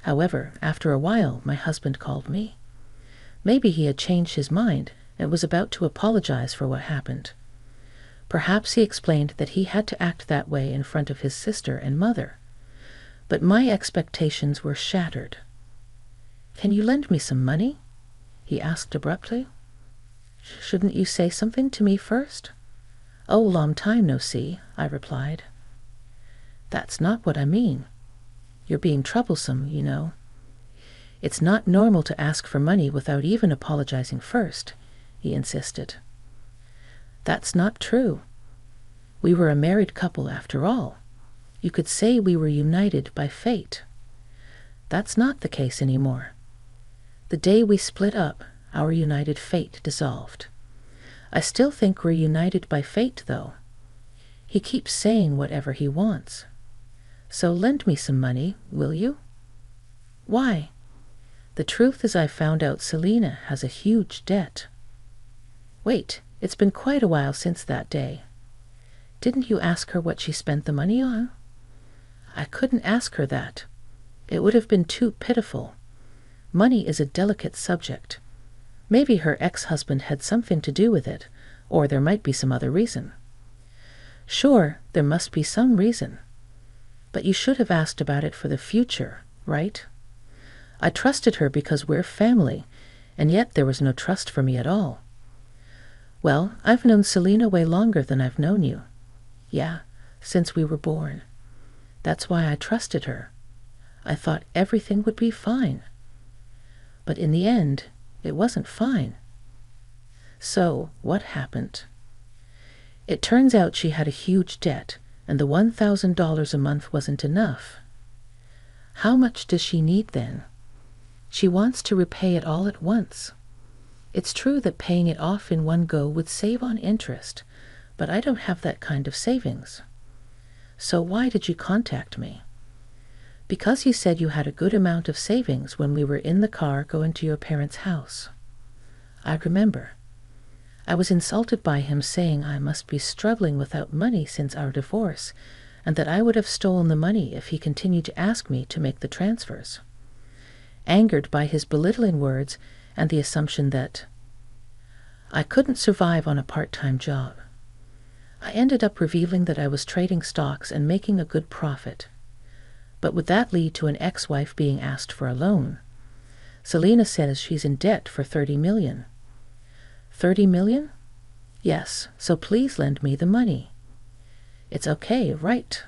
However, after a while, my husband called me. Maybe he had changed his mind and was about to apologize for what happened. Perhaps he explained that he had to act that way in front of his sister and mother. But my expectations were shattered. Can you lend me some money? He asked abruptly. Shouldn't you say something to me first? Oh, long time no see, I replied. That's not what I mean. You're being troublesome, you know. It's not normal to ask for money without even apologizing first, he insisted. That's not true. We were a married couple after all. You could say we were united by fate. That's not the case anymore. The day we split up, our united fate dissolved. I still think we're united by fate, though. He keeps saying whatever he wants. So lend me some money, will you? Why? The truth is I found out Selena has a huge debt. Wait, it's been quite a while since that day. Didn't you ask her what she spent the money on? I couldn't ask her that. It would have been too pitiful. Money is a delicate subject. Maybe her ex-husband had something to do with it, or there might be some other reason. Sure, there must be some reason. But you should have asked about it for the future, right? I trusted her because we're family, and yet there was no trust for me at all. Well, I've known Selena way longer than I've known you. Yeah, since we were born. That's why I trusted her. I thought everything would be fine. But in the end, it wasn't fine. So, what happened? It turns out she had a huge debt, and the $1,000 a month wasn't enough. How much does she need then? She wants to repay it all at once. It's true that paying it off in one go would save on interest, but I don't have that kind of savings. So why did you contact me? Because you said you had a good amount of savings when we were in the car going to your parents' house. I remember. I was insulted by him saying I must be struggling without money since our divorce, and that I would have stolen the money if he continued to ask me to make the transfers. Angered by his belittling words and the assumption that I couldn't survive on a part-time job. I ended up revealing that I was trading stocks and making a good profit. But would that lead to an ex-wife being asked for a loan? Selena says she's in debt for $30 million. $30 million? Yes, so please lend me the money. It's okay, right?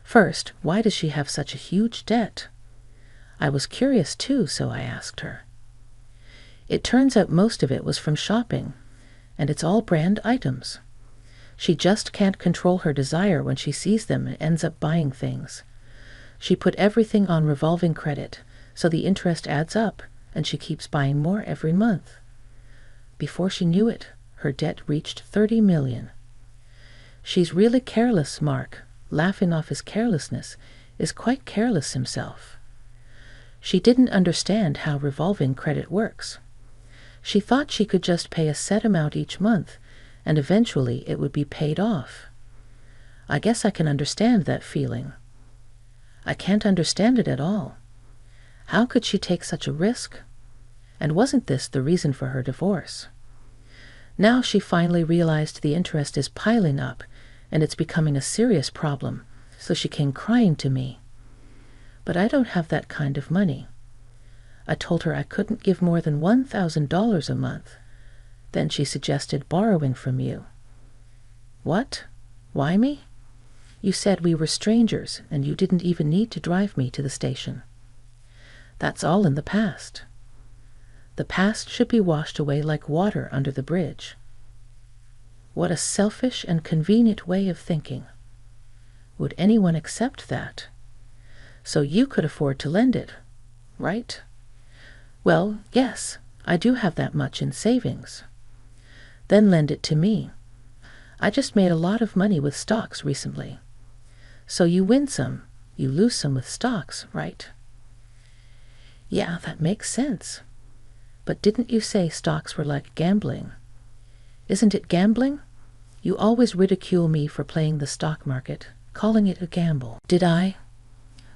First, why does she have such a huge debt? I was curious too, so I asked her. It turns out most of it was from shopping, and it's all brand items. She just can't control her desire when she sees them and ends up buying things. She put everything on revolving credit, so the interest adds up, and she keeps buying more every month. Before she knew it, her debt reached $30 million. She's really careless, Mark. Laughing off his carelessness is quite careless himself. She didn't understand how revolving credit works. She thought she could just pay a set amount each month, and eventually it would be paid off. I guess I can understand that feeling. I can't understand it at all. How could she take such a risk? And wasn't this the reason for her divorce? Now she finally realized the interest is piling up, and it's becoming a serious problem, so she came crying to me. But I don't have that kind of money. I told her I couldn't give more than $1,000 a month. Then she suggested borrowing from you. What? Why me? You said we were strangers, and you didn't even need to drive me to the station. That's all in the past. The past should be washed away like water under the bridge. What a selfish and convenient way of thinking. Would anyone accept that? So you could afford to lend it, right? Well, yes, I do have that much in savings. Then lend it to me. I just made a lot of money with stocks recently. So you win some, you lose some with stocks, right? Yeah, that makes sense. But didn't you say stocks were like gambling? Isn't it gambling? You always ridicule me for playing the stock market, calling it a gamble. Did I?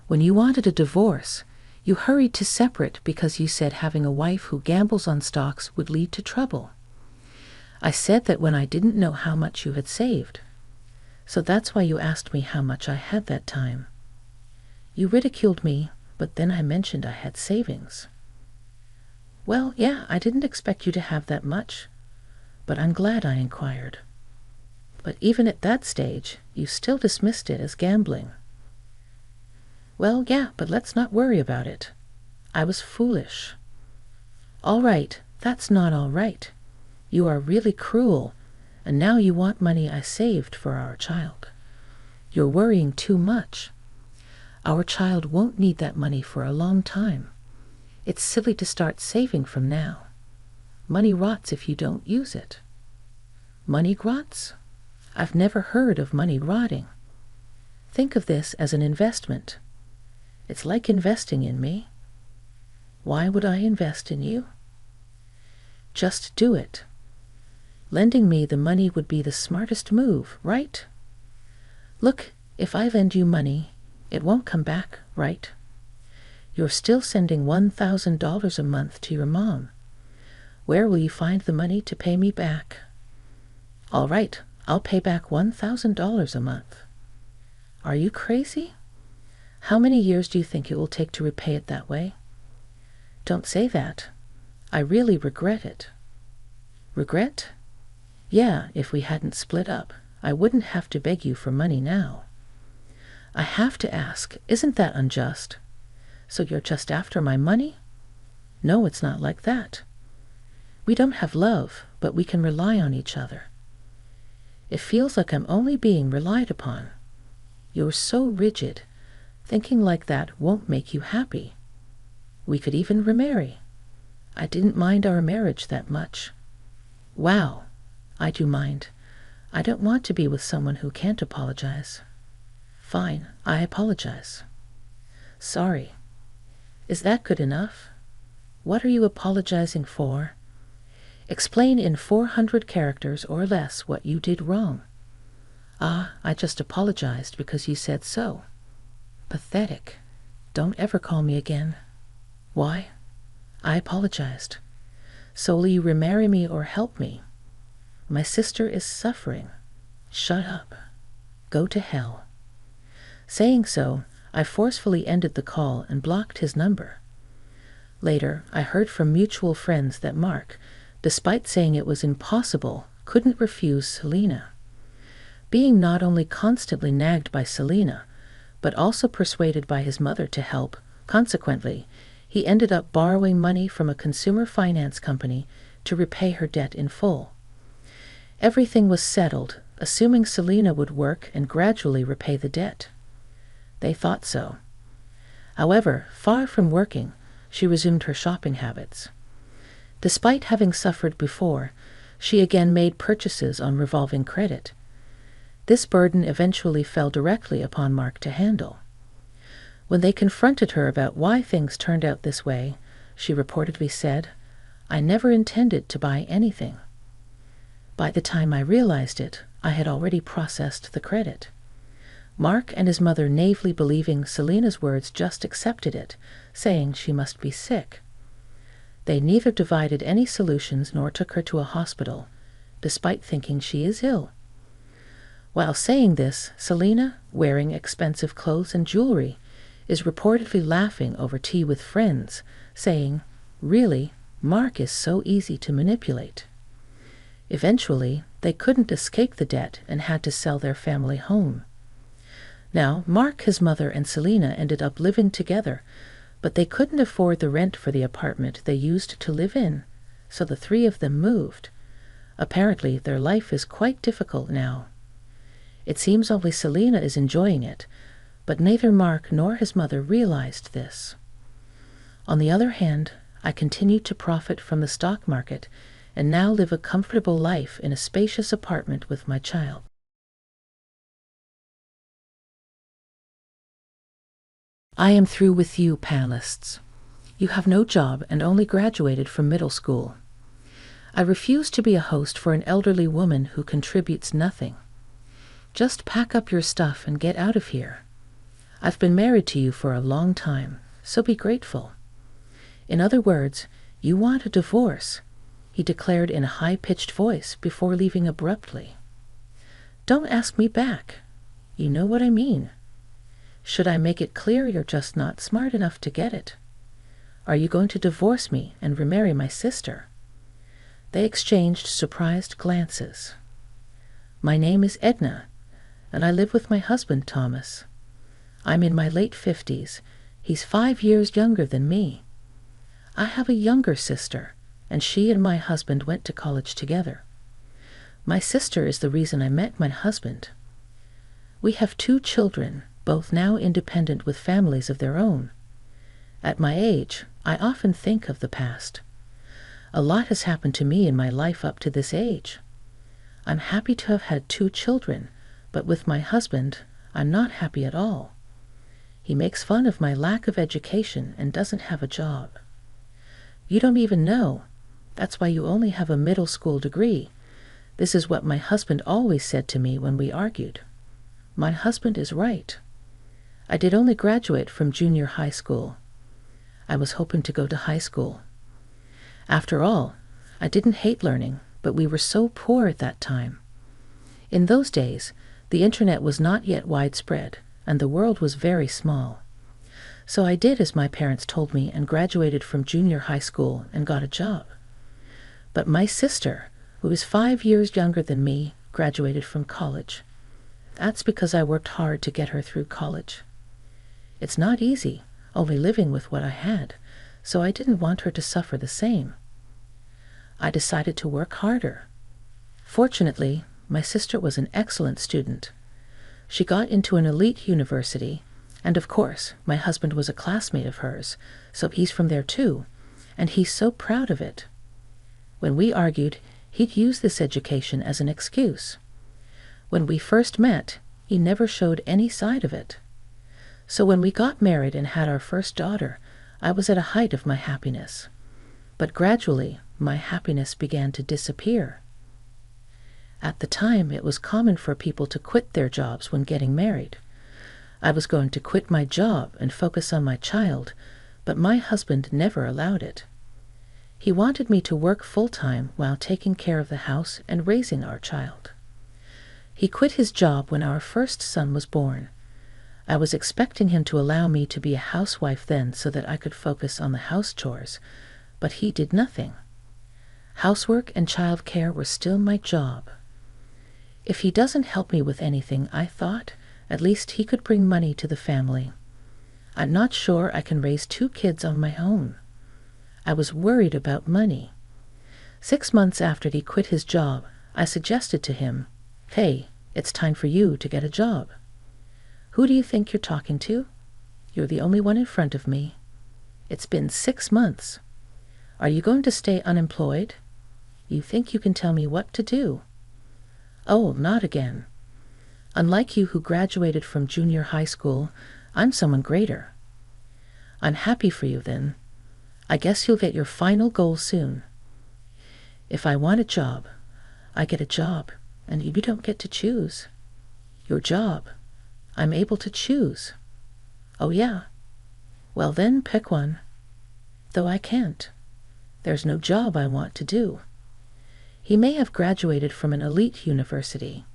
When you wanted a divorce, you hurried to separate because you said having a wife who gambles on stocks would lead to trouble. I said that when I didn't know how much you had saved. So that's why you asked me how much I had that time. You ridiculed me, but then I mentioned I had savings. Well, yeah, I didn't expect you to have that much, but I'm glad I inquired. But even at that stage, you still dismissed it as gambling. Well, yeah, but let's not worry about it. I was foolish. All right, that's not all right. You are really cruel, and now you want money I saved for our child. You're worrying too much. Our child won't need that money for a long time. It's silly to start saving from now. Money rots if you don't use it. Money rots? I've never heard of money rotting. Think of this as an investment. It's like investing in me. Why would I invest in you? Just do it. Lending me the money would be the smartest move, right? Look, if I lend you money, it won't come back, right? You're still sending $1,000 a month to your mom. Where will you find the money to pay me back? All right, I'll pay back $1,000 a month. Are you crazy? How many years do you think it will take to repay it that way? Don't say that. I really regret it. Regret? Yeah, if we hadn't split up, I wouldn't have to beg you for money now. I have to ask, isn't that unjust? So you're just after my money? No, it's not like that. We don't have love, but we can rely on each other. It feels like I'm only being relied upon. You're so rigid. Thinking like that won't make you happy. We could even remarry. I didn't mind our marriage that much. Wow, I do mind. I don't want to be with someone who can't apologize. Fine, I apologize. Sorry. Is that good enough? What are you apologizing for? Explain in 400 characters or less what you did wrong. Ah, I just apologized because you said so. Pathetic. Don't ever call me again. Why? I apologized. So will you remarry me or help me? My sister is suffering. Shut up. Go to hell. Saying so, I forcefully ended the call and blocked his number. Later, I heard from mutual friends that Mark, despite saying it was impossible, couldn't refuse Selena. Being not only constantly nagged by Selena, but also persuaded by his mother to help, consequently, he ended up borrowing money from a consumer finance company to repay her debt in full. Everything was settled, assuming Selena would work and gradually repay the debt. They thought so. However, far from working, she resumed her shopping habits. Despite having suffered before, she again made purchases on revolving credit. This burden eventually fell directly upon Mark to handle. When they confronted her about why things turned out this way, she reportedly said, "I never intended to buy anything." By the time I realized it, I had already processed the credit. Mark and his mother naively believing Selena's words just accepted it, saying she must be sick. They neither divided any solutions nor took her to a hospital, despite thinking she is ill. While saying this, Selena, wearing expensive clothes and jewelry, is reportedly laughing over tea with friends, saying, "Really, Mark is so easy to manipulate." Eventually, they couldn't escape the debt and had to sell their family home. Now, Mark, his mother, and Selena ended up living together, but they couldn't afford the rent for the apartment they used to live in, so the three of them moved. Apparently, their life is quite difficult now. It seems only Selena is enjoying it, but neither Mark nor his mother realized this. On the other hand, I continued to profit from the stock market and now live a comfortable life in a spacious apartment with my child. I am through with you, panelists. You have no job and only graduated from middle school. I refuse to be a host for an elderly woman who contributes nothing. Just pack up your stuff and get out of here. I've been married to you for a long time, so be grateful. In other words, you want a divorce, he declared in a high-pitched voice before leaving abruptly. Don't ask me back. You know what I mean. Should I make it clear you're just not smart enough to get it? Are you going to divorce me and remarry my sister? They exchanged surprised glances. My name is Edna, and I live with my husband, Thomas. I'm in my late 50s. He's 5 years younger than me. I have a younger sister, and she and my husband went to college together. My sister is the reason I met my husband. We have 2 children, both now independent with families of their own. At my age, I often think of the past. A lot has happened to me in my life up to this age. I'm happy to have had 2 children, but with my husband, I'm not happy at all. He makes fun of my lack of education and doesn't have a job. You don't even know. That's why you only have a middle school degree. This is what my husband always said to me when we argued. My husband is right. I did only graduate from junior high school. I was hoping to go to high school. After all, I didn't hate learning, but we were so poor at that time. In those days, the internet was not yet widespread, and the world was very small. So I did as my parents told me and graduated from junior high school and got a job. But my sister, who is 5 years younger than me, graduated from college. That's because I worked hard to get her through college. It's not easy, only living with what I had, so I didn't want her to suffer the same. I decided to work harder. Fortunately, my sister was an excellent student. She got into an elite university, and of course, my husband was a classmate of hers, so he's from there too, and he's so proud of it. When we argued, he'd use this education as an excuse. When we first met, he never showed any side of it. So when we got married and had our first daughter, I was at a height of my happiness. But gradually, my happiness began to disappear. At the time, it was common for people to quit their jobs when getting married. I was going to quit my job and focus on my child, but my husband never allowed it. He wanted me to work full-time while taking care of the house and raising our child. He quit his job when our first son was born. I was expecting him to allow me to be a housewife then so that I could focus on the house chores, but he did nothing. Housework and child care were still my job. If he doesn't help me with anything, I thought, at least he could bring money to the family. I'm not sure I can raise 2 kids on my own. I was worried about money. 6 months after he quit his job, I suggested to him, "Hey, it's time for you to get a job." "Who do you think you're talking to? You're the only one in front of me. It's been 6 months. Are you going to stay unemployed? You think you can tell me what to do?" "Oh, not again. Unlike you who graduated from junior high school, I'm someone greater." "I'm happy for you then. I guess you'll get your final goal soon." "If I want a job, I get a job, and you don't get to choose." "Your job? I'm able to choose." "Oh yeah? Well then, pick one." "Though I can't. There's no job I want to do." He may have graduated from an elite university.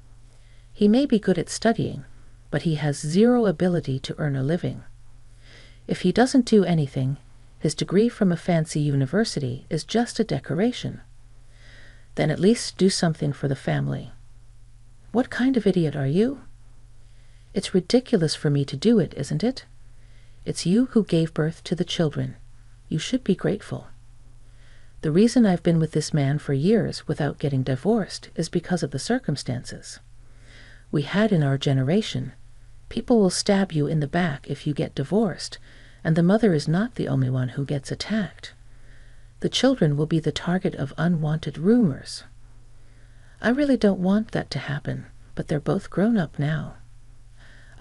He may be good at studying, but he has 0 ability to earn a living. If he doesn't do anything, his degree from a fancy university is just a decoration. Then at least do something for the family. What kind of idiot are you? It's ridiculous for me to do it, isn't it? It's you who gave birth to the children. You should be grateful. The reason I've been with this man for years without getting divorced is because of the circumstances. We had in our generation, people will stab you in the back if you get divorced, and the mother is not the only one who gets attacked. The children will be the target of unwanted rumors. I really don't want that to happen, but they're both grown up now.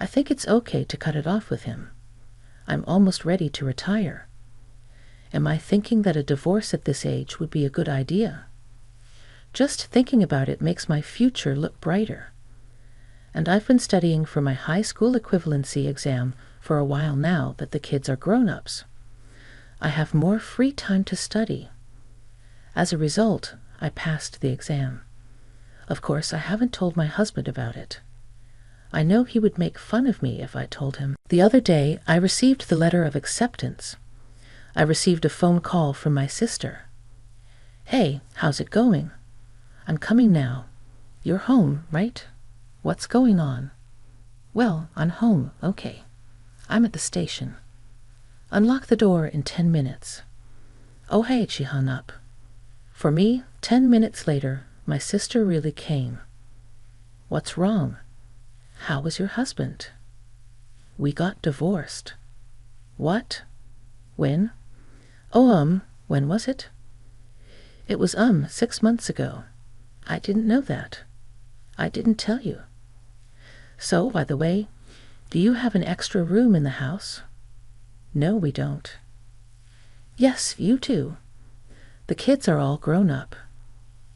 I think it's okay to cut it off with him. I'm almost ready to retire. Am I thinking that a divorce at this age would be a good idea? Just thinking about it makes my future look brighter. And I've been studying for my high school equivalency exam for a while now that the kids are grown-ups. I have more free time to study. As a result, I passed the exam. Of course, I haven't told my husband about it. I know he would make fun of me if I told him. The other day, I received the letter of acceptance. I received a phone call from my sister. "Hey, how's it going? I'm coming now. You're home, right? What's going on?" "Well, I'm home, okay. I'm at the station. Unlock the door in 10 minutes. Oh, hey, she hung up. For me, 10 minutes later, my sister really came. What's wrong? How was your husband? We got divorced. What? When? Oh, when was it? It was, 6 months ago. I didn't know that. I didn't tell you. So, by the way, do you have an extra room in the house? No, we don't. Yes, you do. The kids are all grown up.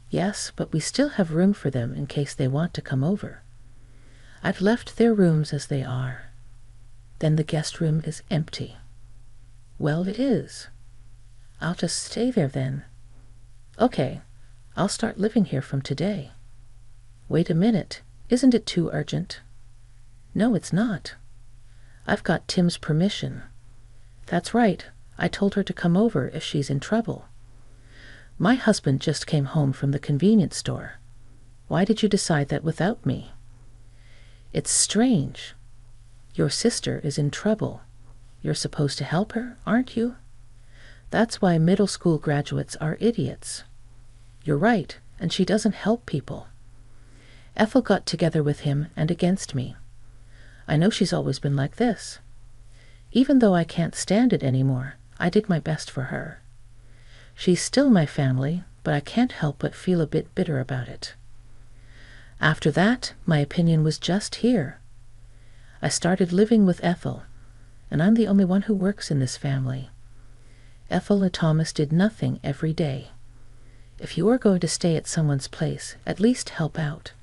Yes, but we still have room for them in case they want to come over. I've left their rooms as they are. Then the guest room is empty. Well, it is. I'll just stay there then. Okay, I'll start living here from today. Wait a minute, isn't it too urgent? No, it's not. I've got Tim's permission. That's right, I told her to come over if she's in trouble. My husband just came home from the convenience store. Why did you decide that without me? It's strange. Your sister is in trouble. You're supposed to help her, aren't you? That's why middle school graduates are idiots. You're right, and she doesn't help people. Ethel got together with him and against me. I know she's always been like this. Even though I can't stand it anymore, I did my best for her. She's still my family, but I can't help but feel a bit bitter about it. After that, my opinion was just here. I started living with Ethel, and I'm the only one who works in this family. Ethel and Thomas did nothing every day. If you are going to stay at someone's place, at least help out.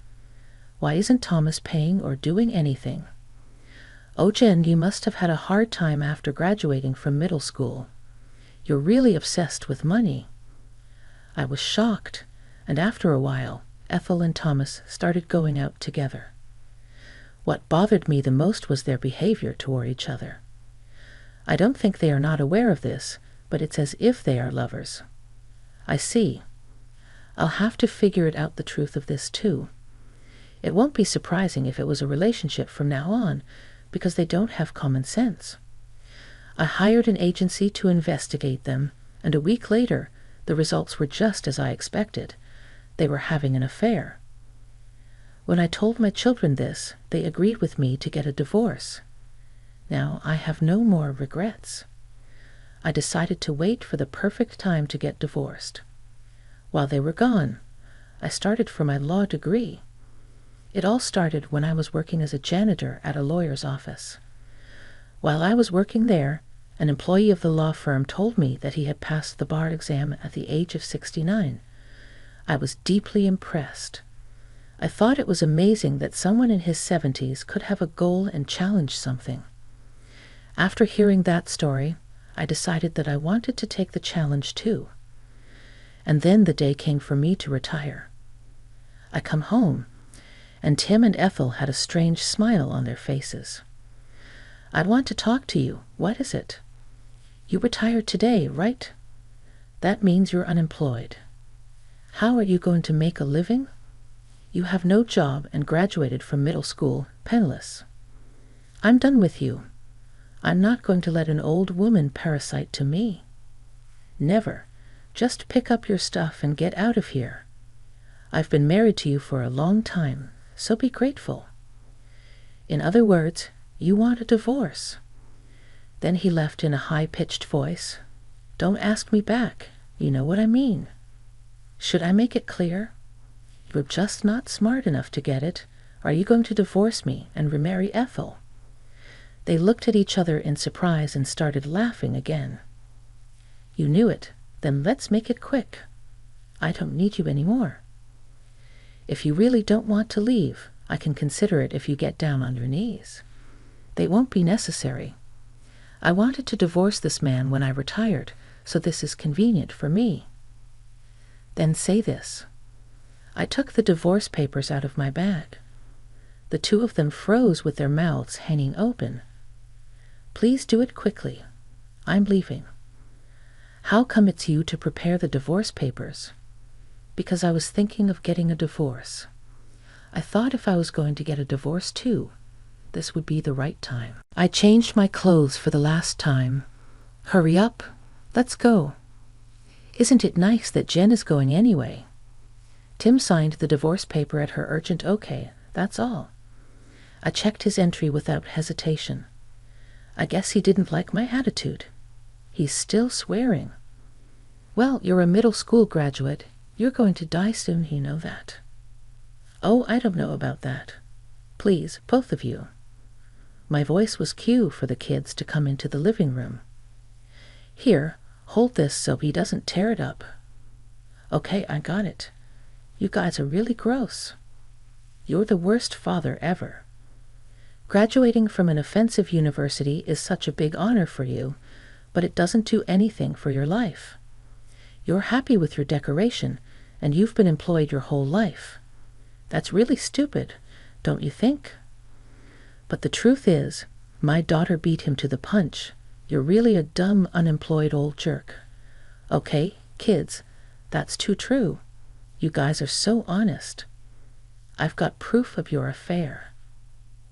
Why isn't Thomas paying or doing anything? Oh, Jen, you must have had a hard time after graduating from middle school. You're really obsessed with money. I was shocked, and after a while, Ethel and Thomas started going out together. What bothered me the most was their behavior toward each other. I don't think they are not aware of this, but it's as if they are lovers. I see. I'll have to figure it out the truth of this too. It won't be surprising if it was a relationship from now on, because they don't have common sense. I hired an agency to investigate them, and a week later, the results were just as I expected. They were having an affair. When I told my children this, they agreed with me to get a divorce. Now, I have no more regrets. I decided to wait for the perfect time to get divorced. While they were gone, I started for my law degree. It all started when I was working as a janitor at a lawyer's office. While I was working there, an employee of the law firm told me that he had passed the bar exam at the age of 69. I was deeply impressed. I thought it was amazing that someone in his 70s could have a goal and challenge something. After hearing that story, I decided that I wanted to take the challenge too. And then the day came for me to retire. I come home, and Tim and Ethel had a strange smile on their faces. I want to talk to you. What is it? You retired today, right? That means you're unemployed. How are you going to make a living? You have no job and graduated from middle school, penniless. I'm done with you. I'm not going to let an old woman parasite to me. Never. Just pick up your stuff and get out of here. I've been married to you for a long time, so be grateful. In other words, you want a divorce. Then he left in a high-pitched voice. Don't ask me back. You know what I mean. Should I make it clear? You're just not smart enough to get it. Are you going to divorce me and remarry Ethel? They looked at each other in surprise and started laughing again. You knew it. Then let's make it quick. I don't need you anymore. If you really don't want to leave, I can consider it if you get down on your knees. They won't be necessary. I wanted to divorce this man when I retired, so this is convenient for me. Then say this. I took the divorce papers out of my bag. The two of them froze with their mouths hanging open. Please do it quickly. I'm leaving. How come it's you to prepare the divorce papers? Because I was thinking of getting a divorce. I thought if I was going to get a divorce too, this would be the right time. I changed my clothes for the last time. Hurry up. Let's go. Isn't it nice that Jen is going anyway? Tim signed the divorce paper at her urgent okay, that's all. I checked his entry without hesitation. I guess he didn't like my attitude. He's still swearing. Well, you're a middle school graduate. You're going to die soon, you know that. Oh, I don't know about that. Please, both of you. My voice was cue for the kids to come into the living room. Here, hold this so he doesn't tear it up. Okay, I got it. You guys are really gross. You're the worst father ever. Graduating from an offensive university is such a big honor for you, but it doesn't do anything for your life. You're happy with your decoration, and you've been employed your whole life. That's really stupid, don't you think? But the truth is, my daughter beat him to the punch. You're really a dumb, unemployed old jerk. Okay, kids, that's too true. You guys are so honest. I've got proof of your affair.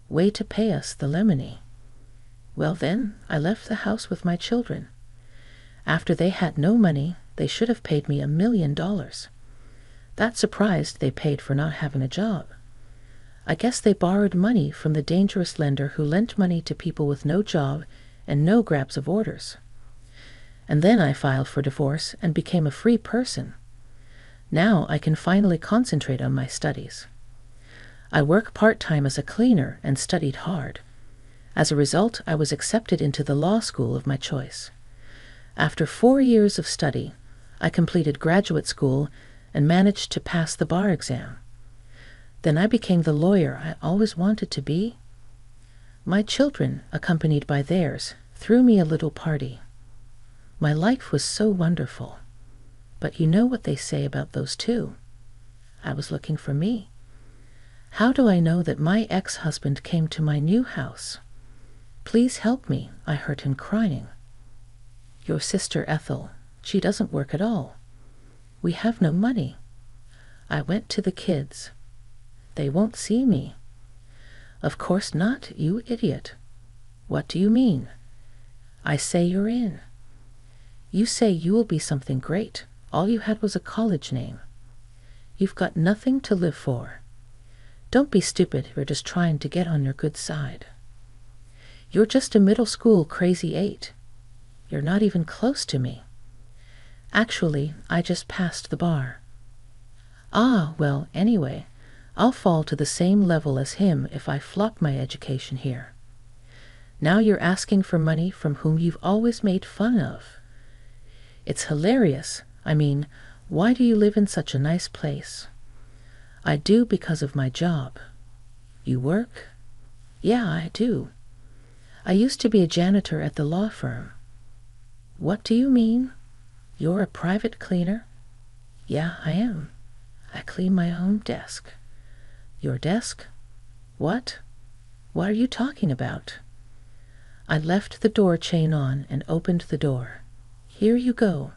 Way to pay us the lemony. Well then, I left the house with my children. After they had no money, they should have paid me $1 million. That surprised they paid for not having a job. I guess they borrowed money from the dangerous lender who lent money to people with no job and no grabs of orders. And then I filed for divorce and became a free person. Now I can finally concentrate on my studies. I work part-time as a cleaner and studied hard. As a result, I was accepted into the law school of my choice. After 4 years of study, I completed graduate school and managed to pass the bar exam. Then I became the lawyer I always wanted to be. My children, accompanied by theirs, threw me a little party. My life was so wonderful. But you know what they say about those two. I was looking for me. How do I know that my ex-husband came to my new house? Please help me, I heard him crying. Your sister Ethel, she doesn't work at all. We have no money. I went to the kids. They won't see me. Of course not, you idiot. What do you mean? I say you're in. You say you will be something great. All you had was a college name. You've got nothing to live for. Don't be stupid, you're just trying to get on your good side. You're just a middle school crazy 8. You're not even close to me. Actually, I just passed the bar. Ah, well, anyway, I'll fall to the same level as him if I flop my education here. Now you're asking for money from whom you've always made fun of. It's hilarious. I mean, why do you live in such a nice place? I do because of my job. You work? Yeah, I do. I used to be a janitor at the law firm. What do you mean? You're a private cleaner? Yeah, I am. I clean my own desk. Your desk? What? What are you talking about? I left the door chain on and opened the door. Here you go.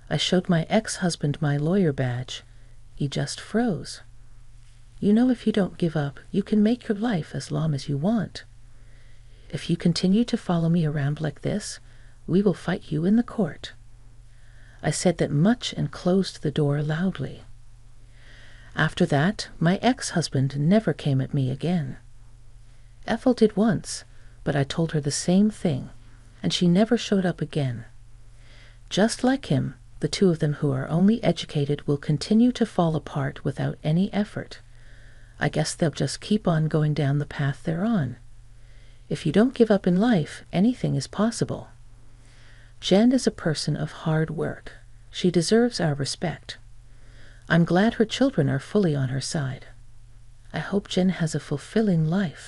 I showed my ex-husband my lawyer badge. He just froze. You know, if you don't give up, you can make your life as long as you want. If you continue to follow me around like this, we will fight you in the court. I said that much and closed the door loudly. After that, my ex-husband never came at me again. Ethel did once, but I told her the same thing, and she never showed up again. Just like him, the two of them who are only educated will continue to fall apart without any effort. I guess they'll just keep on going down the path they're on. If you don't give up in life, anything is possible. Jen is a person of hard work. She deserves our respect. I'm glad her children are fully on her side. I hope Jen has a fulfilling life.